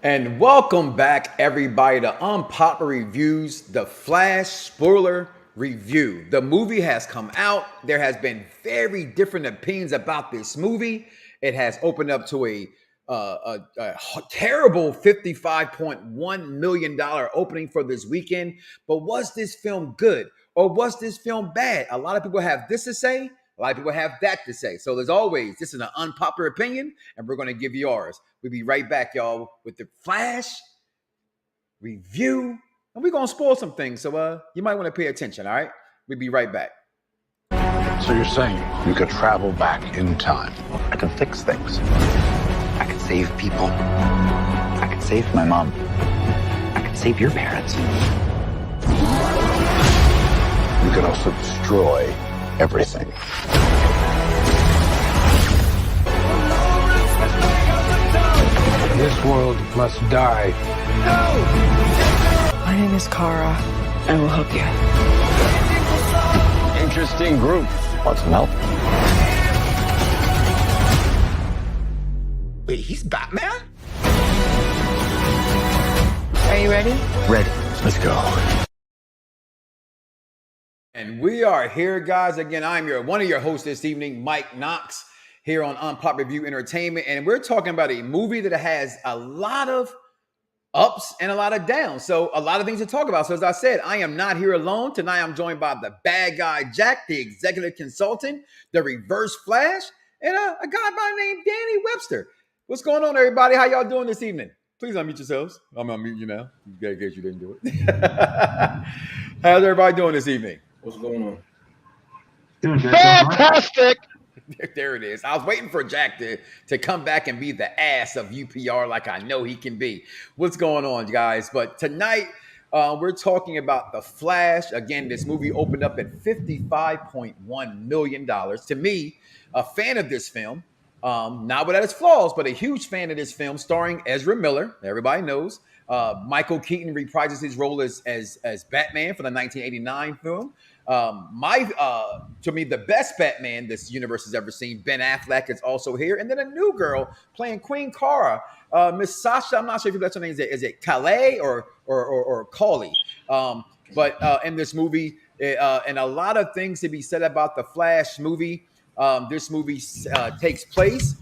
And welcome back, everybody, to Unpopular Reviews, the Flash spoiler review. The movie has come out. There has been very different opinions about this movie. It has opened up to a terrible $55.1 million opening for this weekend. But was this film good or was this film bad? A lot of people have this to say. A lot of people have that to say. So as always, this is an unpopular opinion, and we're going to give you ours. We'll be right back, y'all, with the Flash review. And we're going to spoil some things, so you might want to pay attention, all right? We'll be right back. So you're saying you could travel back in time? I can fix things. I can save people. I can save my mom. I can save your parents. You could also destroy everything. This world must die. My name is Kara. I will help you. Interesting group. Want some help? Wait, he's Batman? Are you ready? Ready. Let's go. And we are here, guys. Again, I'm one of your hosts this evening, Mike Knox, here on Unpopular Review Entertainment. And we're talking about a movie that has a lot of ups and a lot of downs. So a lot of things to talk about. So as I said, I am not here alone. Tonight, I'm joined by the bad guy, Jack, the executive consultant, the reverse Flash, and a guy by the name Danny Webster. What's going on, everybody? How y'all doing this evening? Please unmute yourselves. I'm going to unmute you now, in case you didn't do it. How's everybody doing this evening? What's going on? Doing good. Fantastic! There it is. I was waiting for Jack to come back and be the ass of UPR like I know he can be. What's going on, guys? But tonight, we're talking about The Flash. Again, this movie opened up at $55.1 million. To me, a fan of this film, not without its flaws, but a huge fan of this film, starring Ezra Miller. Everybody knows. Michael Keaton reprises his role as Batman for the 1989 film. To me, the best Batman this universe has ever seen, Ben Affleck, is also here. And then a new girl playing Queen Kara, Miss Sasha, I'm not sure if that's her name. Is it Calle or Calle? But in this movie, and a lot of things to be said about the Flash movie. This movie takes place,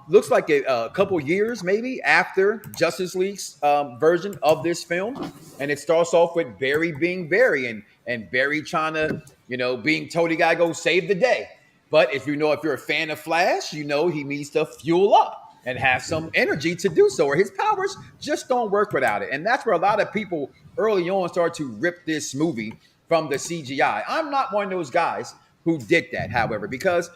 looks like a couple years maybe after Justice League's version of this film. And it starts off with Barry being Barry and Barry trying to, being told he got to go save the day. But if you're a fan of Flash, he needs to fuel up and have some energy to do so, or his powers just don't work without it. And that's where a lot of people early on started to rip this movie from the CGI. I'm not one of those guys who did that, however, because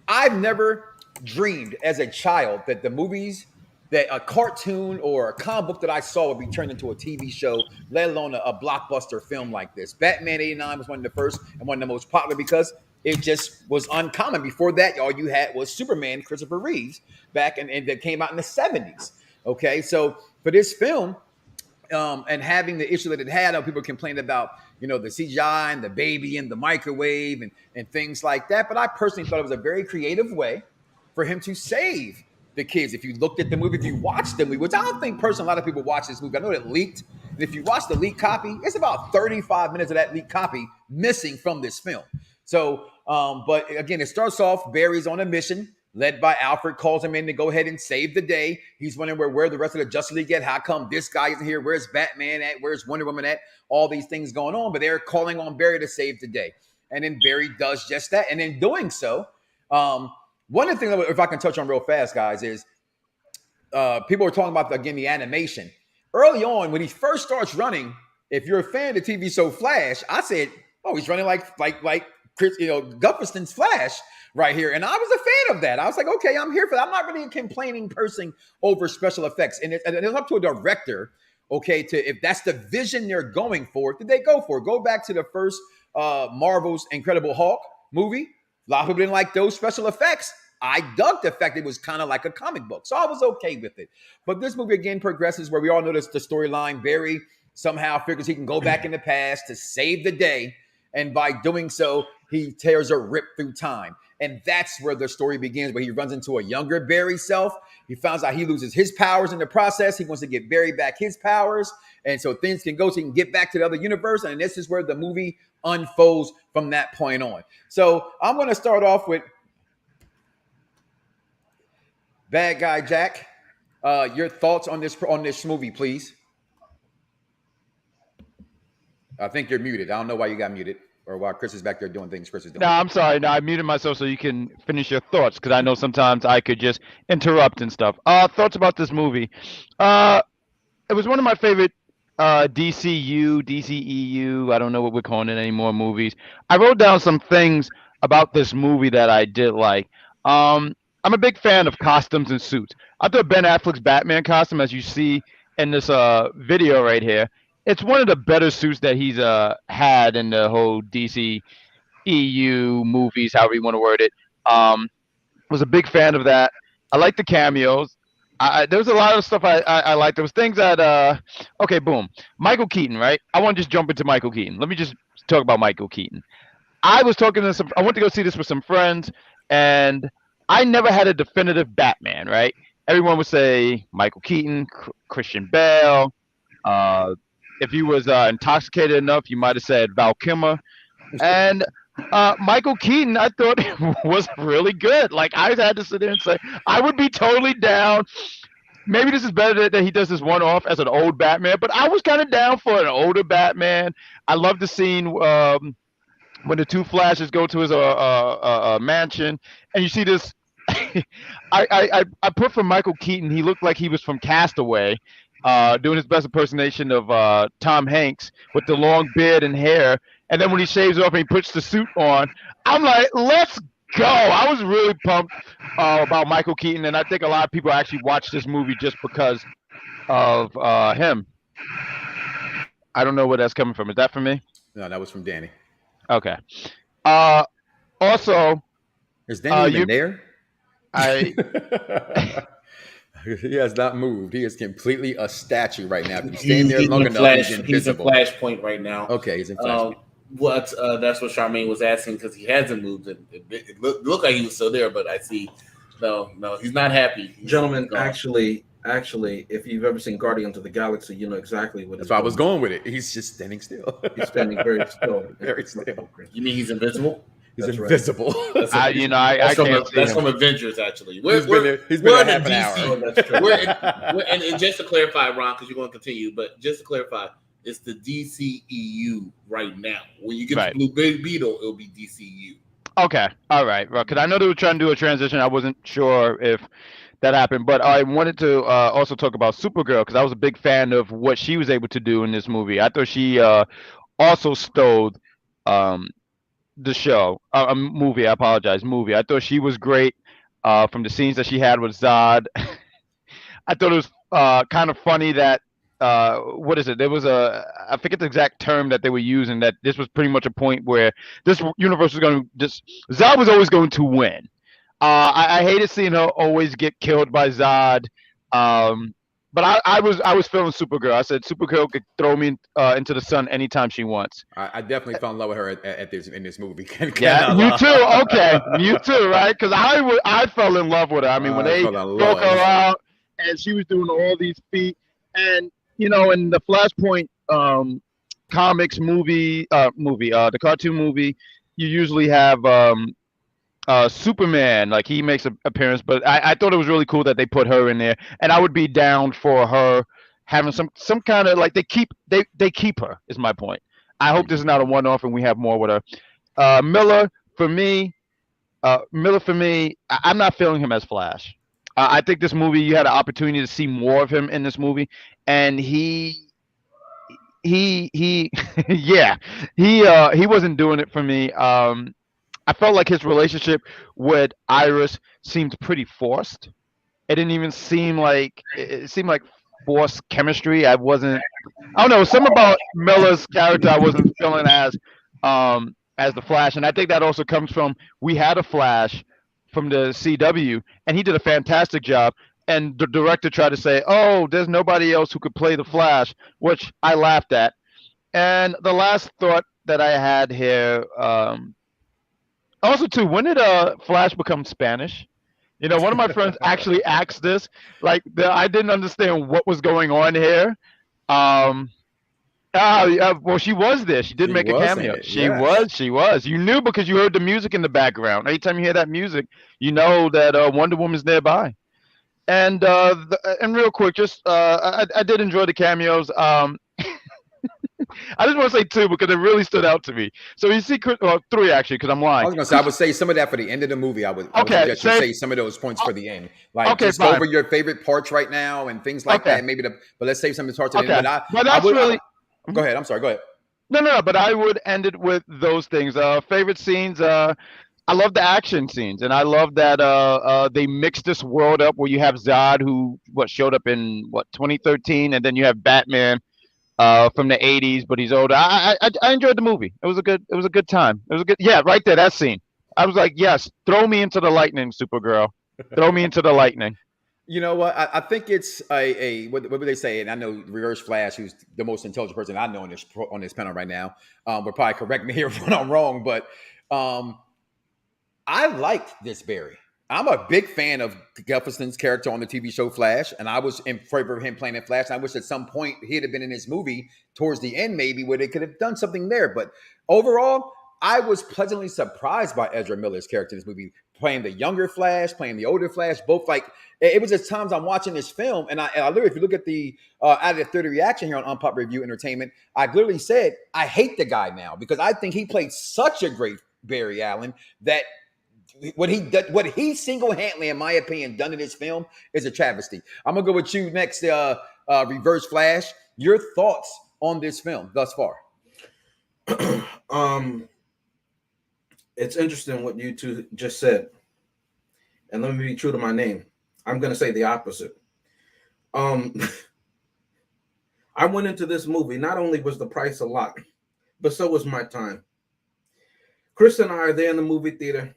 I've never dreamed as a child that the movies, that a cartoon or a comic book that I saw would be turned into a TV show, let alone a blockbuster film like this. Batman 89 was one of the first and one of the most popular because it just was uncommon. Before that, all you had was Superman, Christopher Reeves, back and that came out in the 70s. Okay, so for this film, and having the issue that it had, people complained about, the CGI and the baby and the microwave and things like that. But I personally thought it was a very creative way for him to save the kids. If you looked at the movie, if you watched the movie, which I don't think personally a lot of people watch this movie. I know it leaked. And if you watch the leaked copy, it's about 35 minutes of that leaked copy missing from this film. So, but again, it starts off, Barry's on a mission led by Alfred, calls him in to go ahead and save the day. He's wondering where the rest of the Justice League at. How come this guy isn't here? Where's Batman at? Where's Wonder Woman at? All these things going on, but they're calling on Barry to save the day. And then Barry does just that. And in doing so, one of the things, if I can touch on real fast, guys, is people are talking about, again, the animation. Early on, when he first starts running, if you're a fan of the TV show Flash, I said, oh, he's running like Chris, Gufferson's Flash right here. And I was a fan of that. I was like, okay, I'm here for that. I'm not really a complaining person over special effects. And it's up to a director, okay, if that's the vision they're going for, did they go for it? Go back to the first Marvel's Incredible Hulk movie. A lot of people didn't like those special effects. I dug the fact it was kind of like a comic book. So I was okay with it. But this movie, again, progresses where we all know the storyline. Barry somehow figures he can go back in the past to save the day. And by doing so, he tears a rip through time. And that's where the story begins, where he runs into a younger Barry self. He finds out he loses his powers in the process. He wants to get Barry back his powers. And so things can go so he can get back to the other universe. And this is where the movie unfolds from that point on. So I'm going to start off with Bad Guy Jack. Your thoughts on this movie, please. I think you're muted. I don't know why you got muted. Or while Chris is back there doing things Chris is doing. No, I'm sorry. No, I muted myself so you can finish your thoughts because I know sometimes I could just interrupt and stuff. Thoughts about this movie. It was one of my favorite DCEU, I don't know what we're calling it anymore, movies. I wrote down some things about this movie that I did like. I'm a big fan of costumes and suits. I thought Ben Affleck's Batman costume, as you see in this video right here, it's one of the better suits that he's had in the whole DC EU movies, however you want to word it. Was a big fan of that. I like the cameos. There was a lot of stuff I liked. There was things that okay, boom. Michael Keaton, right? I want to just jump into Michael Keaton. Let me just talk about Michael Keaton. I went to go see this with some friends, and I never had a definitive Batman, right? Everyone would say Michael Keaton, Christian Bale. If he was intoxicated enough, you might have said Val Kilmer. And Michael Keaton, I thought was really good. Like, I had to sit there and say, I would be totally down. Maybe this is better that he does this one-off as an old Batman, but I was kind of down for an older Batman. I love the scene when the two Flashes go to his mansion, and you see this. I put for Michael Keaton, he looked like he was from Castaway. Doing his best impersonation of Tom Hanks with the long beard and hair. And then when he shaves off and he puts the suit on, I'm like, let's go. I was really pumped about Michael Keaton. And I think a lot of people actually watched this movie just because of him. I don't know where that's coming from. Is that from me? No, that was from Danny. Okay. Also, is Danny even there? He has not moved. He is completely a statue right now. If he's staying there long enough, he's invisible. He's in Flashpoint right now. Okay, he's in Flashpoint. That's what Charmaine was asking because he hasn't moved. It looked like he was still there, but I see no, he's not happy. Gentlemen, actually, if you've ever seen Guardians of the Galaxy, you know exactly what. That's why I was going with it. He's just standing still. He's standing very still. Very still. You mean he's invisible? He's invisible. Right. I can't see that's him. from Avengers, actually. He's been there half an hour. Oh, that's true. And just to clarify, Ron, because you're going to continue, but just to clarify, it's the DCEU right now. When you get to Blue Beetle, it'll be DCU. Okay, all right. Because I know they were trying to do a transition. I wasn't sure if that happened, but I wanted to also talk about Supergirl because I was a big fan of what she was able to do in this movie. I thought she also stole the show, movie. I apologize, movie. I thought she was great from the scenes that she had with Zod. I thought it was kind of funny that what is it? There was I forget the exact term that they were using. That this was pretty much a point where this universe was going to Zod was always going to win. I hated seeing her always get killed by Zod. But I was feeling Supergirl. I said Supergirl could throw me into the sun anytime she wants. I definitely fell in love with her in this movie. Yeah, you too. Okay, you too, right? Because I fell in love with her. I mean, when they broke her out and she was doing all these feats, and in the Flashpoint comics movie, the cartoon movie, you usually have Superman, like he makes an appearance, but I thought it was really cool that they put her in there, and I would be down for her having some kind of like they keep her is my point. I hope this is not a one-off and we have more with her. Miller for me, I'm not feeling him as Flash. I think this movie you had an opportunity to see more of him in this movie, and he wasn't doing it for me. I felt like his relationship with Iris seemed pretty forced. It didn't even seem like it seemed like forced chemistry. I don't know, something about Miller's character I wasn't feeling as the Flash, and I think that also comes from we had a Flash from the CW, and he did a fantastic job. And the director tried to say, "Oh, there's nobody else who could play the Flash," which I laughed at. And the last thought that I had here. Also, too, when did Flash become Spanish? You know, one of my friends actually asked this. Like, I didn't understand what was going on here. Um, well, she was there. She did She make a was in cameo. it. She Yes. was. She was. You knew because you heard the music in the background. Anytime you hear that music, you know that Wonder Woman's nearby. And real quick, just I did enjoy the cameos. I just want to say two because it really stood out to me. So you see, well, three actually, because I'm I lying. was gonna say I would say some of that for the end of the movie. I would Okay, suggest you say some of those points for the end. Like okay, just go fine. over your favorite parts right now and things like Okay, that. Maybe but let's save some of the parts at the end. okay, But but I that's would really go ahead. I'm sorry. Go ahead. no. But I would end it with those things. Favorite scenes. I love the action scenes, and I love that they mix this world up where you have Zod, who showed up in 2013, and then you have Batman from the '80s, but he's older. I enjoyed the movie. It was a good time. It was a good, yeah, right there, that scene. I was like, yes, throw me into the lightning, Supergirl. Throw me into the lightning. You know what? I think it's what would they say? And I know Reverse Flash, who's the most intelligent person I know on this panel right now, would probably correct me here when I'm wrong. But I liked this Barry. I'm a big fan of Gufferson's character on the TV show Flash, and I was in favor of him playing in Flash. And I wish at some point he'd have been in this movie towards the end, maybe where they could have done something there. But overall, I was pleasantly surprised by Ezra Miller's character in this movie, playing the younger Flash, playing the older Flash. Both like it was just times I'm watching this film, and I literally, if you look at the out of the 30 reaction here on Unpop Review Entertainment, I literally said I hate the guy now because I think he played such a great Barry Allen that what he single-handedly, in my opinion, done in this film is a travesty. I'm gonna go with you next, Reverse Flash. Your thoughts on this film thus far? It's interesting what you two just said, and let me be true to my name. I'm gonna say the opposite. I went into this movie. Not only was the price a lot, but so was my time. Chris and I are there in the movie theater.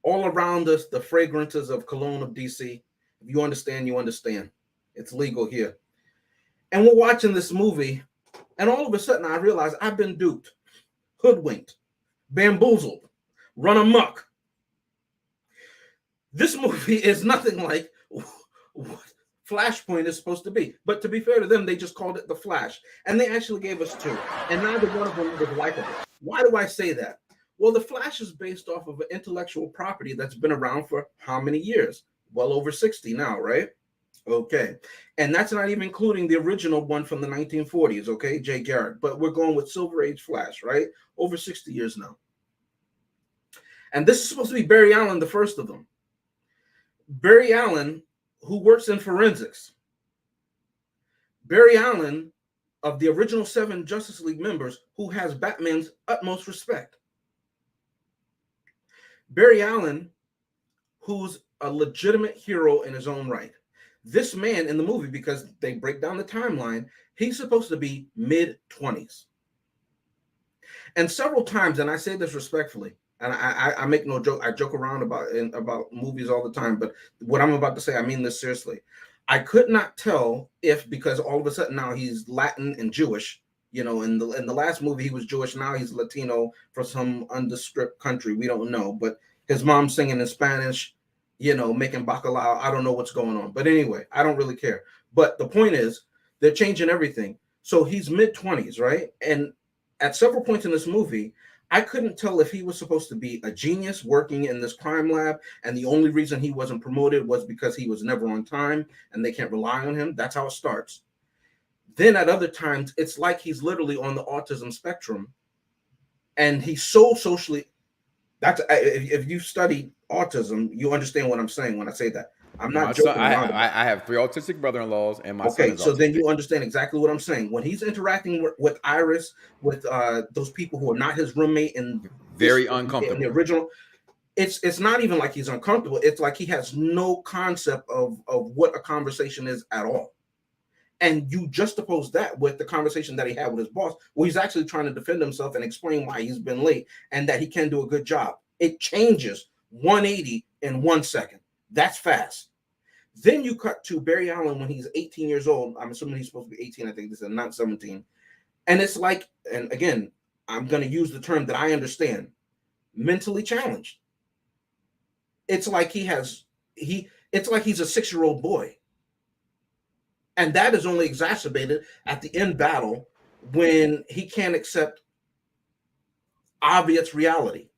All around us, the fragrances of cologne of DC. If you understand, you understand. It's legal here. And we're watching this movie, and all of a sudden I realize I've been duped, hoodwinked, bamboozled, run amok. This movie is nothing like what Flashpoint is supposed to be. But to be fair to them, they just called it The Flash. And they actually gave us two. And neither one of them was likable. Why do I say that? Well, The Flash is based off of an intellectual property that's been around for how many years? Well over 60 now, right? Okay. And that's not even including the original one from the 1940s, okay? Jay Garrick. But we're going with Silver Age Flash, right? Over 60 years now. And this is supposed to be Barry Allen, the first of them. Barry Allen, who works in forensics. Barry Allen, of the original 7 Justice League members, who has Batman's utmost respect. Barry Allen, who's a legitimate hero in his own right. This man in the movie, because they break down the timeline, he's supposed to be mid-20s. And several times, and I say this respectfully, and I make no joke, I joke around about movies all the time, but what I'm about to say, I mean this seriously. I could not tell if, because all of a sudden now he's Latin and Jewish, you know, in the last movie he was Jewish, now he's Latino for some undescript country, we don't know, but his mom's singing in Spanish, you know, making bacalao, I don't know what's going on, but anyway, I don't really care. But the point is, they're changing everything. So he's mid-20s, right? And at several points in this movie, I couldn't tell if he was supposed to be a genius working in this crime lab, and the only reason he wasn't promoted was because he was never on time and they can't rely on him. That's how it starts. Then at other times, it's like he's literally on the autism spectrum, and he's so socially. That's if you study autism, you understand what I'm saying when I say that. I'm not joking around. I have 3 autistic brother-in-laws, and my son okay, is so autistic. then you understand exactly what I'm saying. When he's interacting with Iris, with those people who are not his roommate, and very uncomfortable. In the original, it's not even like he's uncomfortable. It's like he has no concept of what a conversation is at all. And you juxtapose that with the conversation that he had with his boss, where he's actually trying to defend himself and explain why he's been late and that he can do a good job. It changes 180 in 1 second. That's fast. Then you cut to Barry Allen when he's 18 years old. I'm assuming he's supposed to be 18. I think this is not 17. And it's like, and again, I'm going to use the term that I understand. mentally challenged. It's like it's like he's a 6-year-old boy. And that is only exacerbated at the end battle when he can't accept obvious reality.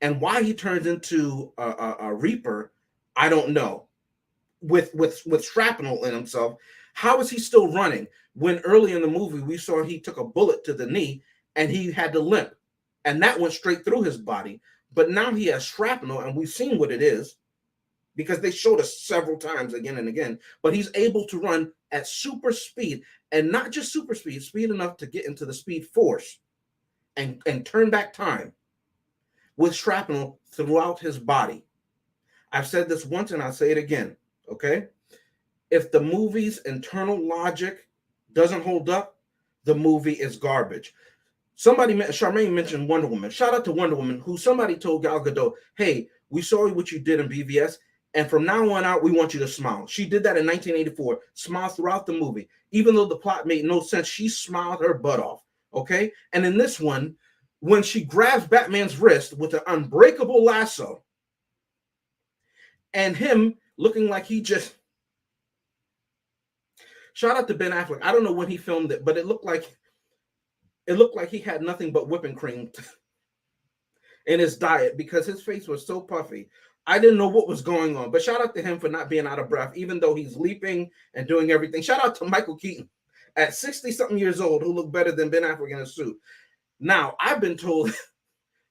And why he turns into a Reaper, I don't know. With shrapnel in himself, how is he still running when early in the movie we saw he took a bullet to the knee and he had to limp, and that went straight through his body. But now he has shrapnel, and we've seen what it is because they showed us several times again and again. But he's able to run at super speed, and not just super speed, speed enough to get into the Speed Force and turn back time with shrapnel throughout his body. I've said this once and I'll say it again, okay? If the movie's internal logic doesn't hold up, the movie is garbage. Charmaine mentioned Wonder Woman. Shout out to Wonder Woman, who somebody told Gal Gadot, hey, we saw what you did in BVS, and from now on out, we want you to smile. She did that in 1984, smiled throughout the movie. Even though the plot made no sense, she smiled her butt off, okay? And in this one, when she grabs Batman's wrist with an unbreakable lasso, and him looking like he just... Shout out to Ben Affleck. I don't know when he filmed it, but it looked like he had nothing but whipping cream in his diet because his face was so puffy. I didn't know what was going on, but shout out to him for not being out of breath, even though he's leaping and doing everything. Shout out to Michael Keaton at 60-something years old, who looked better than Ben Affleck in a suit. Now, I've been told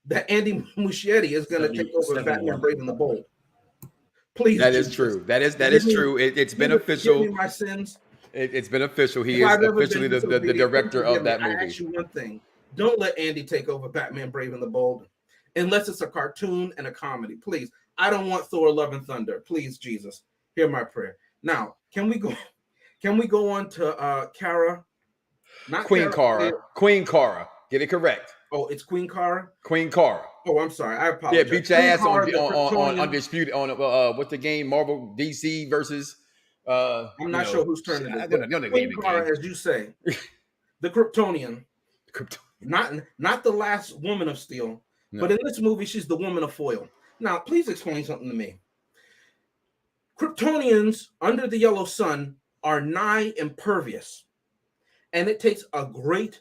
that Andy Muschietti is going to take over Batman Brave and the Bold. Please. That is true. That is true. It's been official. Give me my sins. It's been official. He is officially the director of that movie. I ask you one thing. Don't let Andy take over Batman Brave and the Bold unless it's a cartoon and a comedy. Please. I don't want Thor Love and Thunder. Please, Jesus. Hear my prayer. Now, can we go on to Kara? Not Queen Kara. Queen Kara. Get it correct. Oh, it's Queen Kara? Queen Kara. Oh, I'm sorry. I apologize. Yeah, beat your ass on Undisputed on what's the game? Marvel DC versus I'm not sure whose turn it is. Queen Kara, as you say, the Kryptonian. Not the last woman of steel, but in this movie, she's the woman of foil. Now, please explain something to me. Kryptonians under the yellow sun are nigh impervious, and it takes a great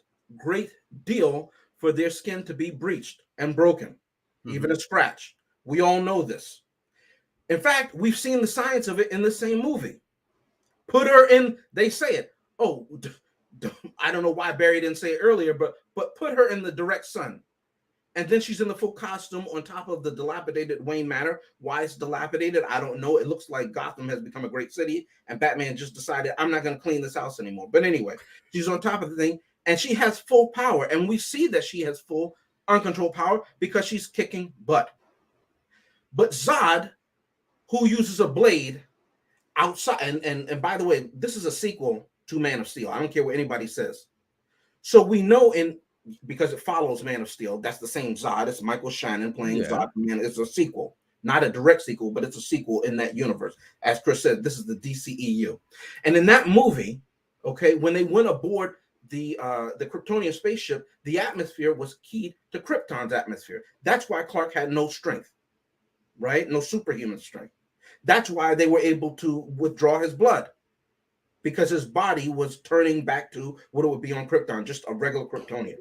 deal for their skin to be breached and broken, even a scratch. We all know this. In fact, we've seen the science of it in the same movie. Put her in, they say it. Oh, I don't know why Barry didn't say it earlier, but put her in the direct sun. And then she's in the full costume on top of the dilapidated Wayne Manor. Why it's dilapidated, I don't know. It looks like Gotham has become a great city, and Batman just decided, I'm not going to clean this house anymore. But anyway, she's on top of the thing, and she has full power. And we see that she has full uncontrolled power because she's kicking butt. But Zod, who uses a blade outside, and by the way, this is a sequel to Man of Steel. I don't care what anybody says. So we know because it follows Man of Steel, that's the same Zod. It's Michael Shannon playing Zod. Man, it's a sequel, not a direct sequel, but it's a sequel in that universe. As Chris said, this is the DCEU. And in that movie, okay, when they went aboard the Kryptonian spaceship, the atmosphere was keyed to Krypton's atmosphere. That's why Clark had no strength, right? No superhuman strength. That's why they were able to withdraw his blood, because his body was turning back to what it would be on Krypton, just a regular Kryptonian.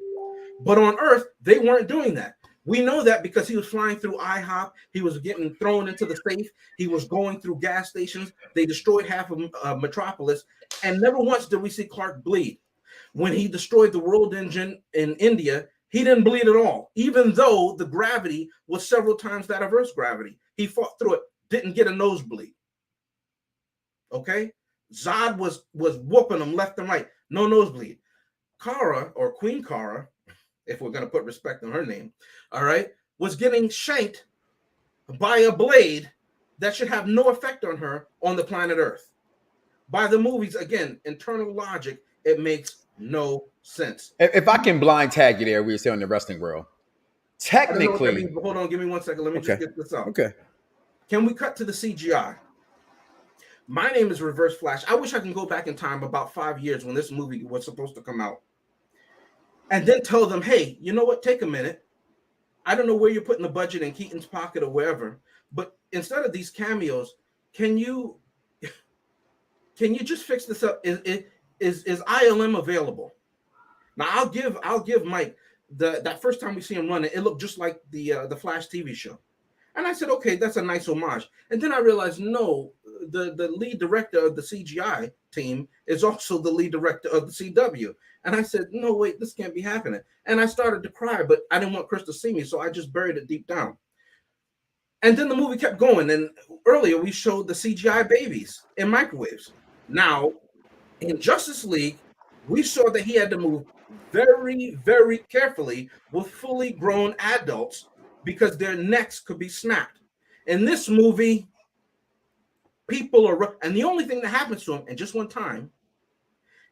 But on Earth, they weren't doing that. We know that because he was flying through IHOP. He was getting thrown into the safe. He was going through gas stations. They destroyed half of Metropolis. And never once did we see Clark bleed. When he destroyed the world engine in India, he didn't bleed at all, even though the gravity was several times that of Earth's gravity. He fought through it, didn't get a nosebleed. Okay? Zod was whooping him left and right. No nosebleed. Kara, or Queen Kara, if we're going to put respect on her name, all right, was getting shanked by a blade that should have no effect on her on the planet Earth. By the movies, again, internal logic, it makes no sense. If I can blind tag you there, we say in the wrestling world. Technically, hold on, give me 1 second. Let me just get this out. Okay. Can we cut to the CGI? My name is Reverse Flash. I wish I can go back in time about 5 years when this movie was supposed to come out, and then tell them, hey, you know what? Take a minute. I don't know where you're putting the budget in Keaton's pocket or wherever, but instead of these cameos, can you just fix this up? Is ILM available? Now I'll give Mike that first time we see him running, it looked just like the Flash TV show. And I said, okay, that's a nice homage. And then I realized, no, the lead director of the CGI team is also the lead director of the CW. And I said, no, wait, this can't be happening. And I started to cry, but I didn't want Chris to see me, so I just buried it deep down. And then the movie kept going. And earlier we showed the CGI babies in microwaves. Now, in Justice League, we saw that he had to move very, very carefully with fully grown adults because their necks could be snapped. In this movie, people are, and the only thing that happens to him, and just one time,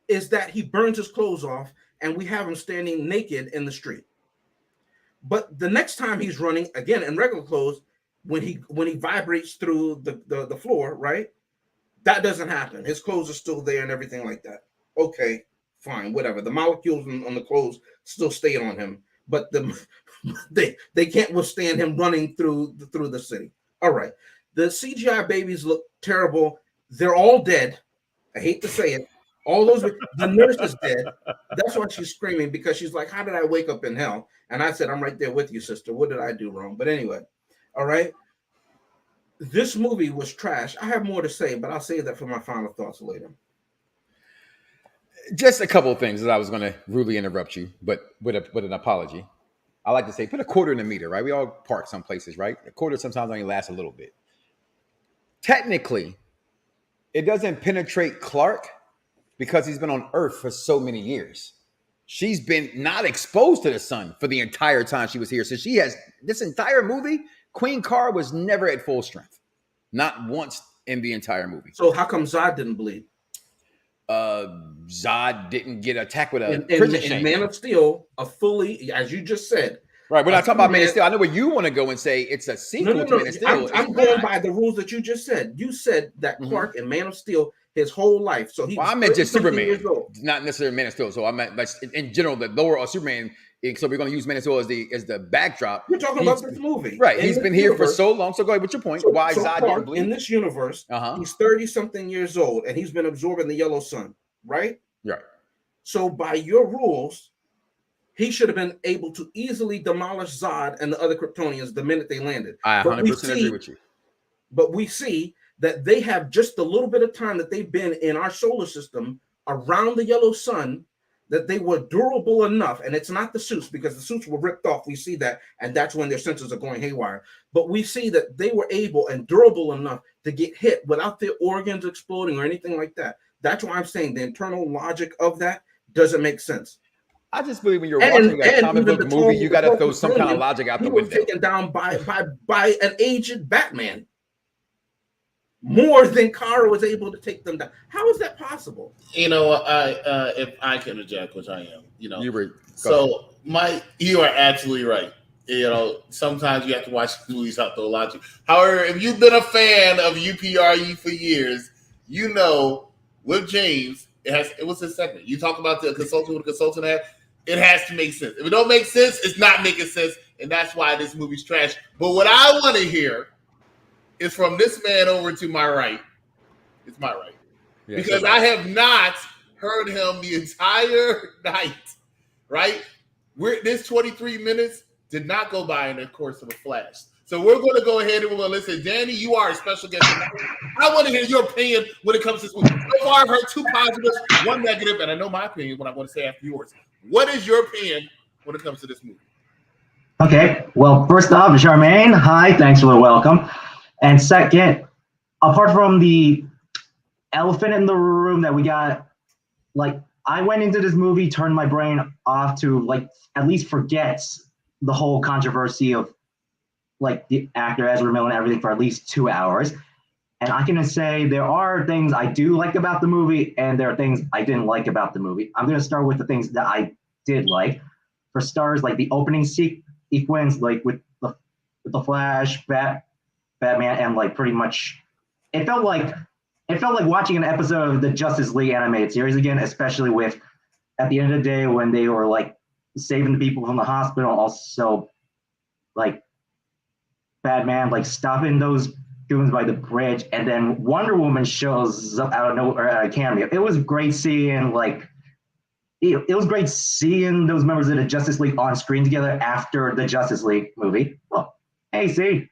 is that he burns his clothes off and we have him standing naked in the street. But the next time he's running, again in regular clothes, when he vibrates through the floor, right? That doesn't happen. His clothes are still there and everything like that. Okay, fine, whatever. The molecules on the clothes still stay on him, but they can't withstand him running through the city. All right. The CGI babies look terrible. They're all dead. I hate to say it. All those, the nurse is dead. That's why she's screaming, because she's like, how did I wake up in hell? And I said, I'm right there with you, sister. What did I do wrong? But anyway, all right. This movie was trash. I have more to say, but I'll save that for my final thoughts later. Just a couple of things that I was going to rudely interrupt you, but with an apology. I like to say, put a quarter in the meter, right? We all park some places, right? A quarter sometimes only lasts a little bit. Technically, it doesn't penetrate Clark because he's been on Earth for so many years. She's been not exposed to the sun for the entire time she was here. So she has, this entire movie, Queen Kara was never at full strength. Not once in the entire movie. So how come Zod didn't bleed? Zod didn't get attacked with a prison chain. In Man of Steel, a fully, as you just said. Right, we're not talking about Man of Steel. I know where you want to go and say it's a sequel to Man of Steel. I'm going by the rules that you just said. You said that Clark in Man of Steel his whole life. So he. Well, I meant just Superman, not necessarily Man of Steel. So I meant like in general the lower of Superman. So we're going to use Man of Steel as the backdrop. We're talking about this movie, right? He's been here for so long. So go ahead. What's your point? Why Zod didn't bleed? In this universe, he's 30-something years old, and he's been absorbing the yellow sun, right? Right. So by your rules, he should have been able to easily demolish Zod and the other Kryptonians the minute they landed. I 100% agree with you. But we see that they have just a little bit of time that they've been in our solar system around the yellow sun, that they were durable enough, and it's not the suits, because the suits were ripped off. We see that, and that's when their sensors are going haywire. But we see that they were able and durable enough to get hit without their organs exploding or anything like that. That's why I'm saying the internal logic of that doesn't make sense. I just believe when you're watching a comic book movie, you got to throw some kind of logic out the window. He was taken down by an aged Batman. More than Kara was able to take them down. How is that possible? You know, if I can interject, which I am, you know. So, Mike, you are absolutely right. You know, sometimes you have to watch movies out the logic. However, if you've been a fan of UPRE for years, you know, with James, it was his segment. You talk about the consultant with the consultant had. It has to make sense. If it don't make sense, it's not making sense, and that's why this movie's trash. But what I want to hear is from this man over to my right. It's my right. Yeah, because I have not heard him the entire night, right? This 23 minutes did not go by in the course of a flash. So we're going to go ahead and we're going to listen. Danny, you are a special guest tonight. I want to hear your opinion when it comes to this movie. So far, I've heard 2 positives, 1 negative, and I know my opinion, what I'm going to say after yours. What is your opinion when it comes to this movie? Okay, well, first off, Charmaine, hi, thanks for the welcome. And second, apart from the elephant in the room that we got, like, I went into this movie, turned my brain off to, like, at least forget the whole controversy of, like, the actor Ezra Miller and everything for at least 2 hours. And I can say there are things I do like about the movie, and there are things I didn't like about the movie. I'm going to start with the things that I did like. For starters, like the opening sequence, like with the Flash, Batman, and like pretty much, it felt like watching an episode of the Justice League animated series again, especially with at the end of the day when they were like saving the people from the hospital, also like Batman like stopping those goons by the bridge, and then Wonder Woman shows up out of nowhere at a cameo. It was great seeing it was great seeing those members of the Justice League on screen together after the Justice League movie. Oh, hey, see.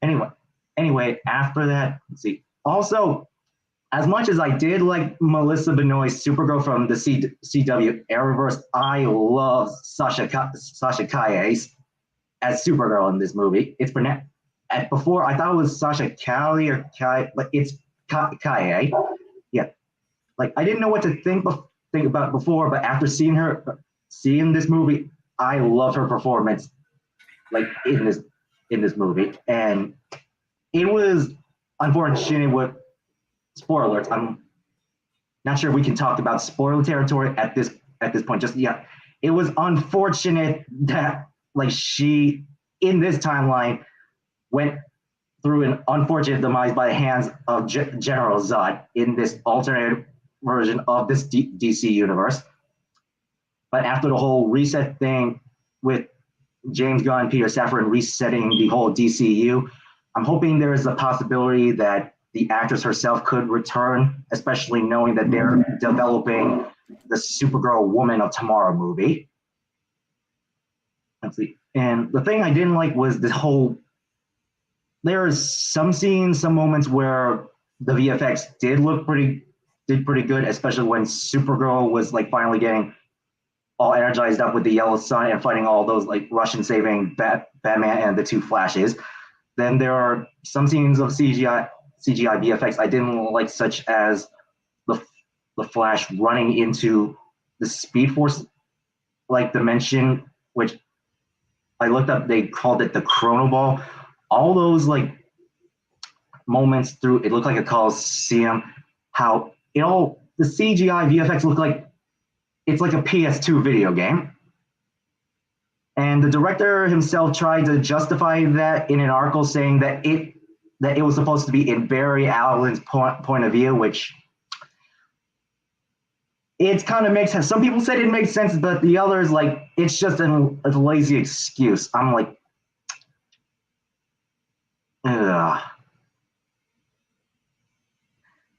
Anyway, after that, let's see. Also, as much as I did like Melissa Benoist's Supergirl from the CW Arrowverse, I love Sasha Calle as Supergirl in this movie. It's before I thought it was Sasha Calle, but it's Calle. Yeah, like I didn't know what to think about before, but after seeing this movie, I love her performance, like in this movie, and it was unfortunate with spoilers. I'm not sure we can talk about spoiler territory at this point just yet. It was unfortunate that like she in this timeline went through an unfortunate demise by the hands of General Zod in this alternate version of this DC universe. But after the whole reset thing with James Gunn and Peter Safran resetting the whole DCU, I'm hoping there is a possibility that the actress herself could return, especially knowing that they're developing the Supergirl Woman of Tomorrow movie. Let's see. And the thing I didn't like was the whole, there are some scenes, some moments where the VFX did pretty good, especially when Supergirl was like finally getting all energized up with the yellow sun and fighting all those like Russian saving Batman and the two Flashes. Then there are some scenes of CGI VFX I didn't like, such as the Flash running into the Speed Force like dimension, which I looked up, they called it the Chrono Ball. All those like moments through it looked like a Coliseum, how the CGI VFX looked like it's like a PS2 video game. And the director himself tried to justify that in an article, saying that it was supposed to be in Barry Allen's point of view, which it kind of makes sense. Some people said it makes sense, but the others, like, it's just a lazy excuse. I'm like, ugh.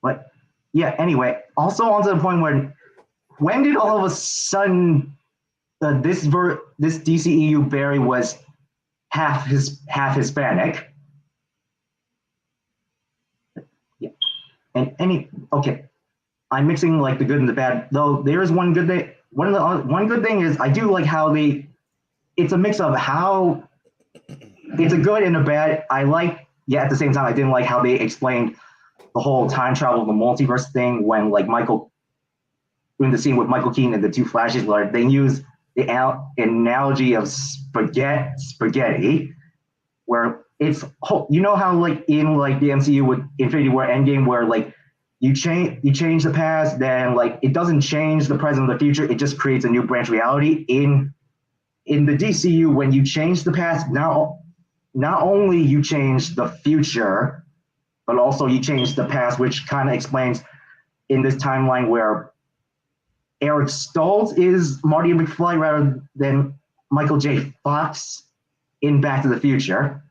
But yeah, anyway, also on to the point where when did all of a sudden this DCEU Barry was half Hispanic? Yeah, and okay, I'm mixing like the good and the bad. Though there is one good thing. One good thing is I do like how it's a mix of how it's a good and a bad. I like, yeah, at the same time I didn't like how they explained the whole time travel, the multiverse thing, when like in the scene with Michael Keaton and the two Flashes, where they use the analogy of spaghetti, where it's, you know how like in like the MCU with Infinity War Endgame, where like you change the past, then like it doesn't change the present or the future, it just creates a new branch reality. In the DCU, when you change the past, now not only you change the future, but also you change the past, which kind of explains in this timeline where Eric Stoltz is Marty McFly rather than Michael J. Fox in Back to the Future.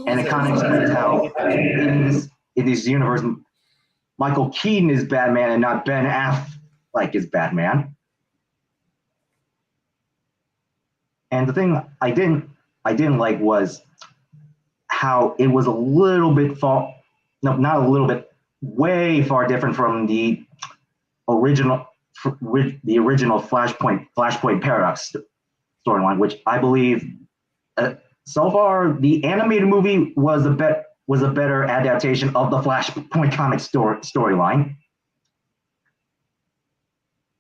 And it kind of explains how in this universe, Michael Keaton is Batman and not Ben Affleck is Batman. And the thing I didn't like was how it was a little bit way far different from the original Flashpoint Paradox storyline, which I believe so far the animated movie was a better adaptation of the Flashpoint comic storyline.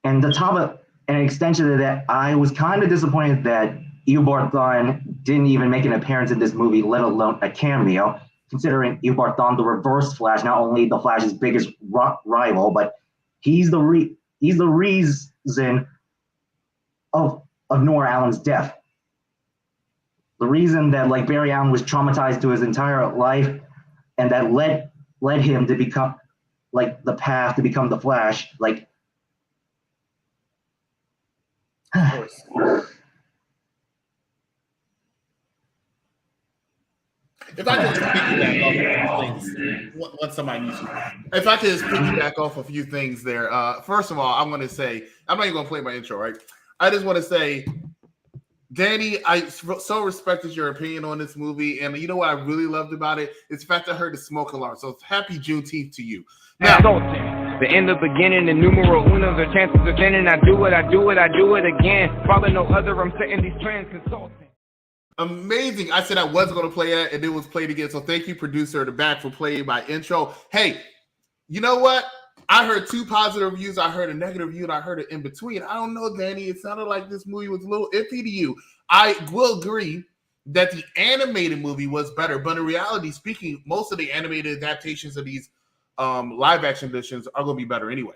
And the top of an extension of that, I was kind of disappointed that Eobard Thawne didn't even make an appearance in this movie, let alone a cameo, considering Eobard Thawne, the Reverse Flash, not only the Flash's biggest rival, but he's the reason of Nora Allen's death. The reason that like Barry Allen was traumatized to his entire life, and that led him to become like the path to become the Flash. Like, of course. if I could just piggyback off a few things, once somebody needs to, if I could just piggyback off a few things there. First of all, I'm going to say, I'm not even going to play my intro, right? I just want to say, Danny, I so respected your opinion on this movie, and you know what I really loved about it? It's the fact that I heard the smoke alarm. So happy Juneteenth to you. Now, the end of beginning, the numero unos, the chances of winning. I do it again. Follow no other, I'm setting these trends, consulting. Amazing. I said I wasn't going to play it, and it was played again. So thank you, producer, the back, for playing my intro. Hey, you know what? I heard 2 positive reviews. I heard a negative review, and I heard it in between. I don't know, Danny. It sounded like this movie was a little iffy to you. I will agree that the animated movie was better, but in reality speaking, most of the animated adaptations of these live action editions are going to be better anyway.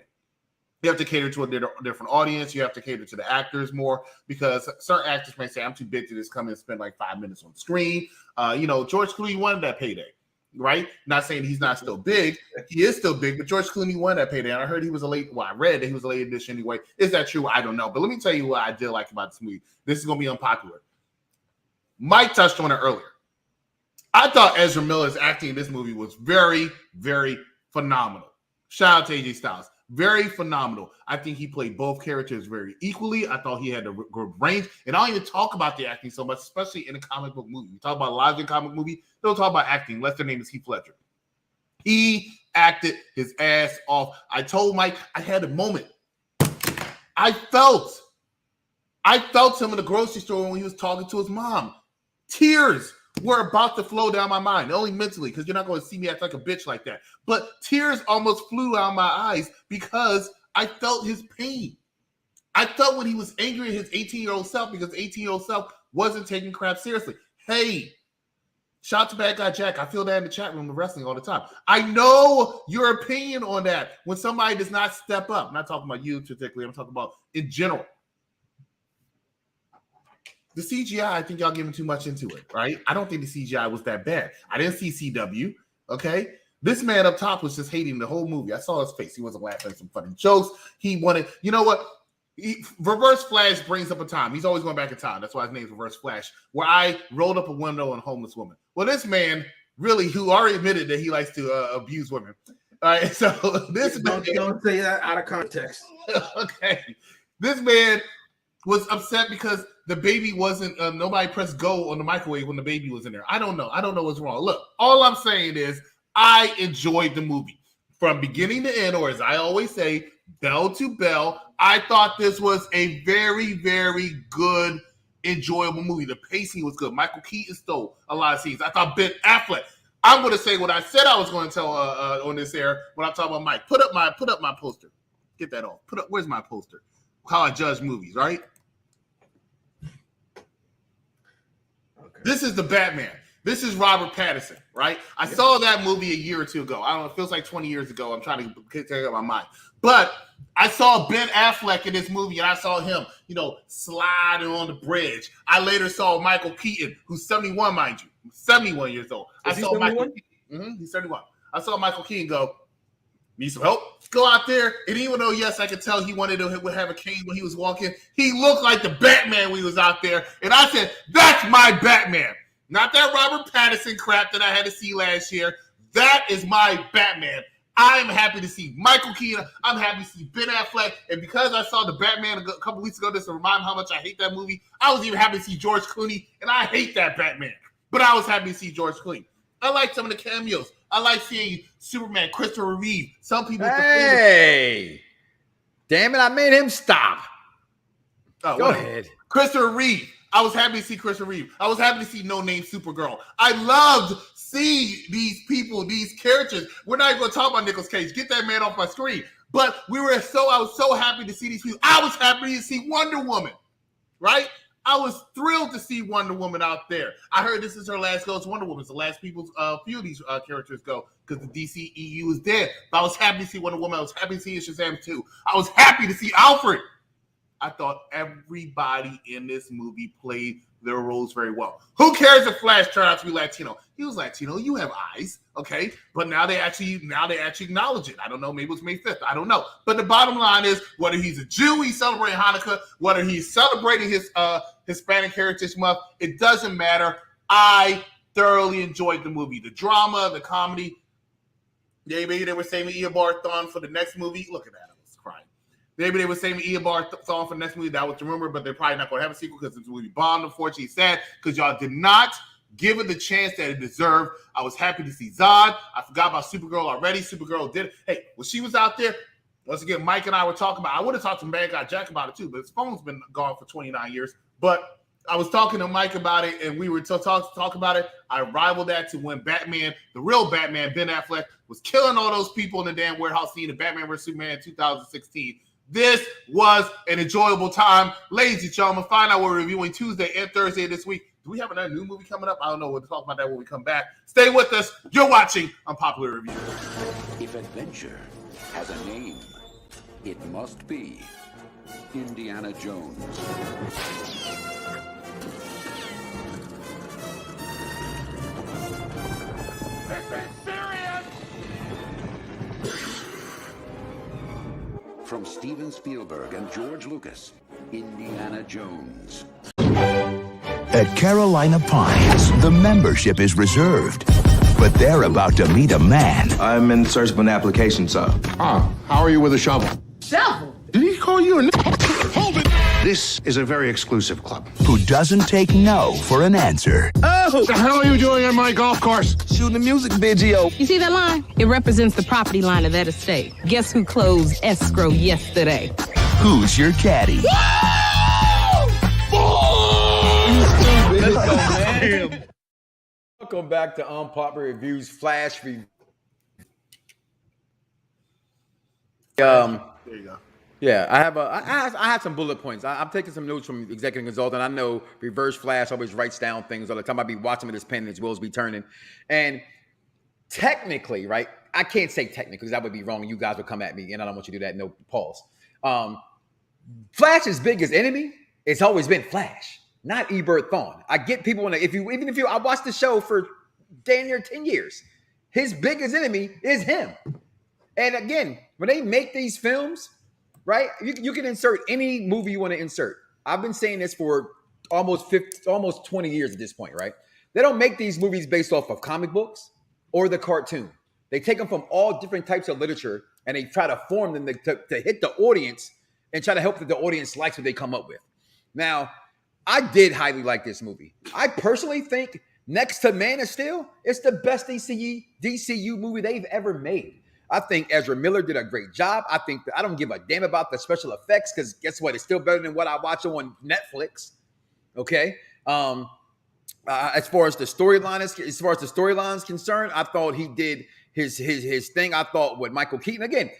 You have to cater to a different audience. You have to cater to the actors more, because certain actors may say, I'm too big to just come and spend like 5 minutes on the screen. George Clooney wanted that payday, right? Not saying he's not still big. He is still big, but George Clooney won that payday. And I heard he was I read that he was a late edition anyway. Is that true? I don't know. But let me tell you what I did like about this movie. This is going to be unpopular. Mike touched on it earlier. I thought Ezra Miller's acting in this movie was very, very phenomenal. Shout out to AJ Styles. Very phenomenal. I think he played both characters very equally. I thought he had a good range. And I don't even talk about the acting so much, especially in a comic book movie. We talk about live in comic movie. Don't talk about acting unless their name is Heath Ledger. He acted his ass off. I told Mike I had a moment. I felt him in the grocery store when he was talking to his mom. Tears were about to flow down my mind, only mentally, because you're not going to see me act like a bitch like that. But tears almost flew out my eyes because I felt his pain. I felt when he was angry at his 18-year-old self, because 18-year-old self wasn't taking crap seriously. Hey, shout out to Bad Guy Jack. I feel that in the chat room of wrestling all the time. I know your opinion on that. When somebody does not step up, I'm not talking about you particularly, I'm talking about in general. The CGI, I think y'all giving too much into it, right? I don't think the CGI was that bad. I didn't see CW, okay? This man up top was just hating the whole movie. I saw his face. He wasn't laughing at some funny jokes. He wanted, you know what? Reverse Flash brings up a time. He's always going back in time. That's why his name's Reverse Flash, where I rolled up a window on a homeless woman. Well, this man really, who already admitted that he likes to abuse women. All right, so this man. Don't say that out of context. Okay. This man was upset because the baby wasn't, nobody pressed go on the microwave when the baby was in there. I don't know. I don't know what's wrong. Look, all I'm saying is I enjoyed the movie from beginning to end, or as I always say, bell to bell. I thought this was a very, very good, enjoyable movie. The pacing was good. Michael Keaton stole a lot of scenes. I thought Ben Affleck. I'm going to say what I said I was going to tell on this air when I talk about Mike. Put up my poster. Get that off. Where's my poster? How I judge movies, right? This is the Batman. This is Robert Pattinson, right? I saw that movie a year or two ago. I don't know. It feels like 20 years ago. I'm trying to take it out of my mind. But I saw Ben Affleck in this movie, and I saw him, sliding on the bridge. I later saw Michael Keaton, who's 71, mind you. 71 years old. Is he 71? Michael Keaton. He's 71. I saw Michael Keaton go, need some help? Go out there. And even though, yes, I could tell he wanted to have a cane when he was walking, he looked like the Batman when he was out there. And I said, that's my Batman. Not that Robert Pattinson crap that I had to see last year. That is my Batman. I'm happy to see Michael Keaton. I'm happy to see Ben Affleck. And because I saw the Batman a couple weeks ago, just to remind me how much I hate that movie, I was even happy to see George Clooney. And I hate that Batman. But I was happy to see George Clooney. I like some of the cameos. I like seeing Superman, Christopher Reeve. Some people. Hey, damn it! I made him stop. Oh, Go ahead, Christopher Reeve. I was happy to see Christopher Reeve. I was happy to see No Name Supergirl. I loved seeing these people, these characters. We're not even going to talk about Nicolas Cage. Get that man off my screen. But I was so happy to see these people. I was happy to see Wonder Woman, right? I was thrilled to see Wonder Woman out there. I heard this is her last go. It's Wonder Woman. It's the last few of these characters go because the DCEU is dead. But I was happy to see Wonder Woman. I was happy to see Shazam 2. I was happy to see Alfred. I thought everybody in this movie played their roles very well. Who cares if Flash turned out to be Latino? He was Latino. You have eyes, okay? But now they actually acknowledge it. I don't know. Maybe it was May 5th. I don't know. But the bottom line is, whether he's a Jew, he's celebrating Hanukkah, whether he's celebrating his Hispanic Heritage Month, it doesn't matter. I thoroughly enjoyed the movie. The drama, the comedy. Maybe they were saving Eobard for the next movie. Look at that. I was crying. Maybe they were saving Eobard for the next movie. That was the rumor, but they're probably not going to have a sequel because this movie bombed, unfortunately. Sad because y'all did not give it the chance that it deserved. I was happy to see Zod. I forgot about Supergirl already. Supergirl did it. Hey, when she was out there, once again, Mike and I were talking about, I would have talked to Bad Guy Jack about it too, but his phone's been gone for 29 years. But I was talking to Mike about it, and we were talk about it. I rivaled that to when Batman, the real Batman, Ben Affleck, was killing all those people in the damn warehouse scene of Batman vs. Superman in 2016. This was an enjoyable time. Ladies and gentlemen, find out we're reviewing Tuesday and Thursday this week. Do we have another new movie coming up? I don't know. We'll talk about that when we come back. Stay with us. You're watching Unpopular Review. If adventure has a name, it must be Indiana Jones. From Steven Spielberg and George Lucas, Indiana Jones. At Carolina Pines, the membership is reserved, but they're about to meet a man. I'm in search of an application, sir. How are you with a shovel? Shovel? Did he call you a Hold it! This is a very exclusive club. Who doesn't take no for an answer. Oh! What the hell are you doing on my golf course? Shooting a music video. You see that line? It represents the property line of that estate. Guess who closed escrow yesterday? Who's your caddy? Welcome back to Unpopular Reviews Flash Review. There you go. Yeah, I have some bullet points. I'm taking some notes from Executive Consultant. I know Reverse Flash always writes down things all the time. I be watching with his pen and his wheels be turning. And technically, right? I can't say technically because that would be wrong. You guys would come at me, and I don't want you to do that. No, pause. Flash's biggest enemy, it's always been Flash, not Ebert Thawne. I get people I watched the show for damn near 10 years. His biggest enemy is him. And again, when they make these films, right? You can insert any movie you want to insert. I've been saying this for almost 20 years at this point, right? They don't make these movies based off of comic books or the cartoon. They take them from all different types of literature and they try to form them to hit the audience and try to help that the audience likes what they come up with. Now, I did highly like this movie. I personally think next to Man of Steel, it's the best DCU movie they've ever made. I think Ezra Miller did a great job. I think I don't give a damn about the special effects because guess what? It's still better than what I watch on Netflix. Okay. As far as the storyline is concerned, I thought he did his thing. I thought with Michael Keaton again,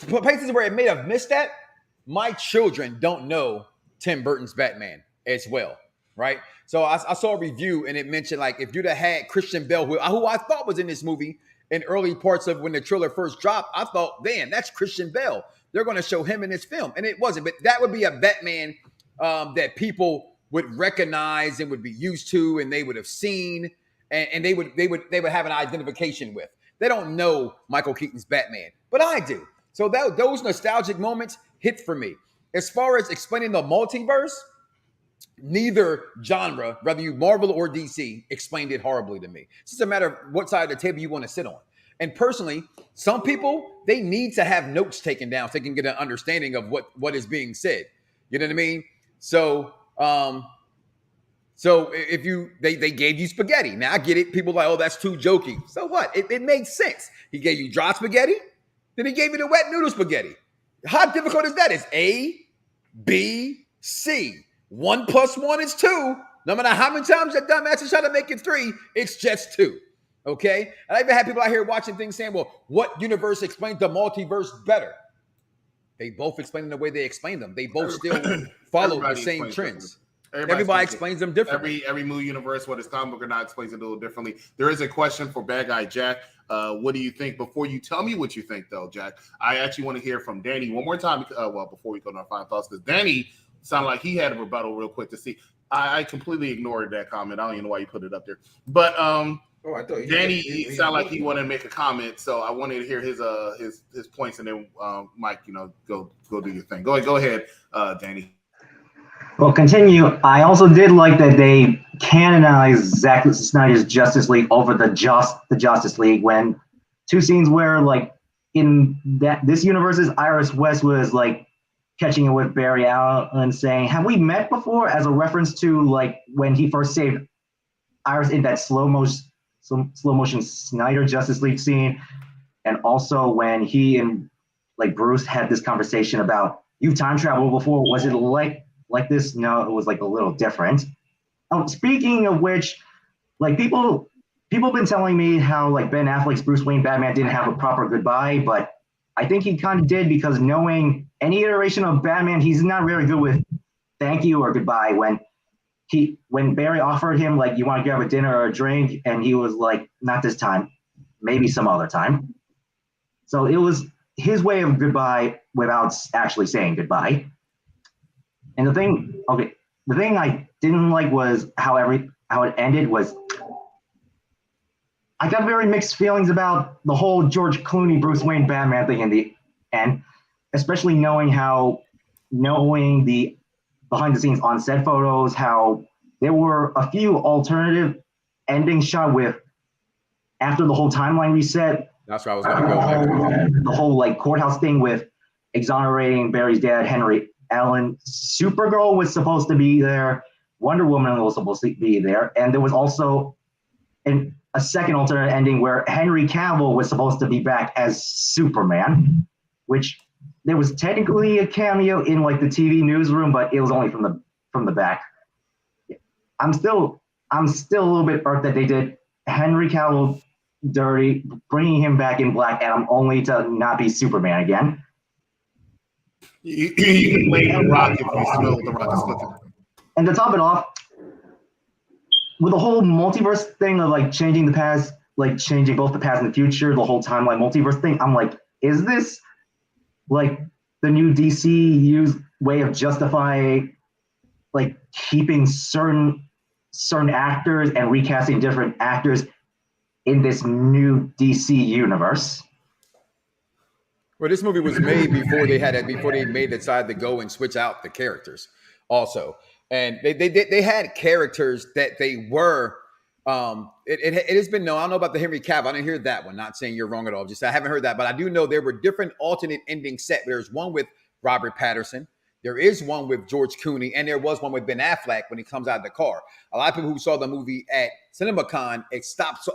places where it may have missed that. My children don't know Tim Burton's Batman as well, right? So I saw a review and it mentioned like if you'd have had Christian Bale, who I thought was in this movie. In early parts of when the trailer first dropped, I thought, man, that's Christian Bale. They're going to show him in this film. And it wasn't. But that would be a Batman that people would recognize and would be used to and they would have seen and they would have an identification with. They don't know Michael Keaton's Batman, but I do. So those nostalgic moments hit for me. As far as explaining the multiverse, neither genre, whether you Marvel or DC, explained it horribly to me. It's just a matter of what side of the table you want to sit on. And personally, some people, they need to have notes taken down so they can get an understanding of what is being said. You know what I mean? So if they gave you spaghetti. Now I get it. People are like, oh, that's too jokey. So what? It made sense. He gave you dry spaghetti, then he gave you the wet noodle spaghetti. How difficult is that? It's A, B, C. 1 + 1 is 2. No matter how many times that dumbass is trying to make it 3, it's just 2. Okay? And I even had people out here watching things saying, well, what universe explains the multiverse better? They both explain them the way they explain them. They both still follow the same trends. Everybody explains them differently. Every movie universe, whether it's comic book or not, explains it a little differently. There is a question for Bad Guy Jack. What do you think? Before you tell me what you think, though, Jack, I actually want to hear from Danny one more time. Before we go to our final thoughts, because Danny sounded like he had a rebuttal real quick to see. I completely ignored that comment. I don't even know why you put it up there. But I thought Danny sounded like he wanted to make a comment, so I wanted to hear his points, and then Mike, go do your thing. Go ahead, Danny. Well, continue. I also did like that they canonized Zack Snyder's Justice League over the Justice League when two scenes where like in this universe's Iris West was like catching it with Barry Allen saying, "Have we met before?" as a reference to like when he first saved Iris in that slow motion Snyder Justice League scene, and also when he and like Bruce had this conversation about, "You've time traveled before. Was it like this?" No, it was like a little different. Speaking of which, like people have been telling me how like Ben Affleck's Bruce Wayne Batman didn't have a proper goodbye, but I think he kind of did, because knowing any iteration of Batman, he's not very good with thank you or goodbye. When Barry offered him like, "You want to grab a dinner or a drink?" and he was like, "Not this time, maybe some other time." So it was his way of goodbye without actually saying goodbye. And the thing I didn't like was how it ended. Was I got very mixed feelings about the whole George Clooney Bruce Wayne Batman thing in the end, especially knowing the behind the scenes on set photos, how there were a few alternative endings shot with after the whole timeline reset. That's where I was going to go next. The whole like courthouse thing with exonerating Barry's dad, Henry Allen. Supergirl was supposed to be there. Wonder Woman was supposed to be there. And there was also a second alternate ending where Henry Cavill was supposed to be back as Superman, which there was technically a cameo in like the TV newsroom, but it was only from the back. I'm still a little bit irked that they did Henry Cavill dirty, bringing him back in Black Adam only to not be Superman again. You can blame The Rock if you smell The Rock is cooking. And to top it off, with the whole multiverse thing of like changing the past, like changing both the past and the future, the whole timeline multiverse thing, I'm like, is this like the new DCU's way of justifying like keeping certain actors and recasting different actors in this new DC universe? Well, this movie was made before they made the decide to go and switch out the characters also. And they had characters that they were, it has been known. I don't know about the Henry Cavill. I didn't hear that one. Not saying you're wrong at all. Just I haven't heard that. But I do know there were different alternate endings set. There's one with Robert Pattinson. There is one with George Clooney. And there was one with Ben Affleck when he comes out of the car. A lot of people who saw the movie at CinemaCon, it stops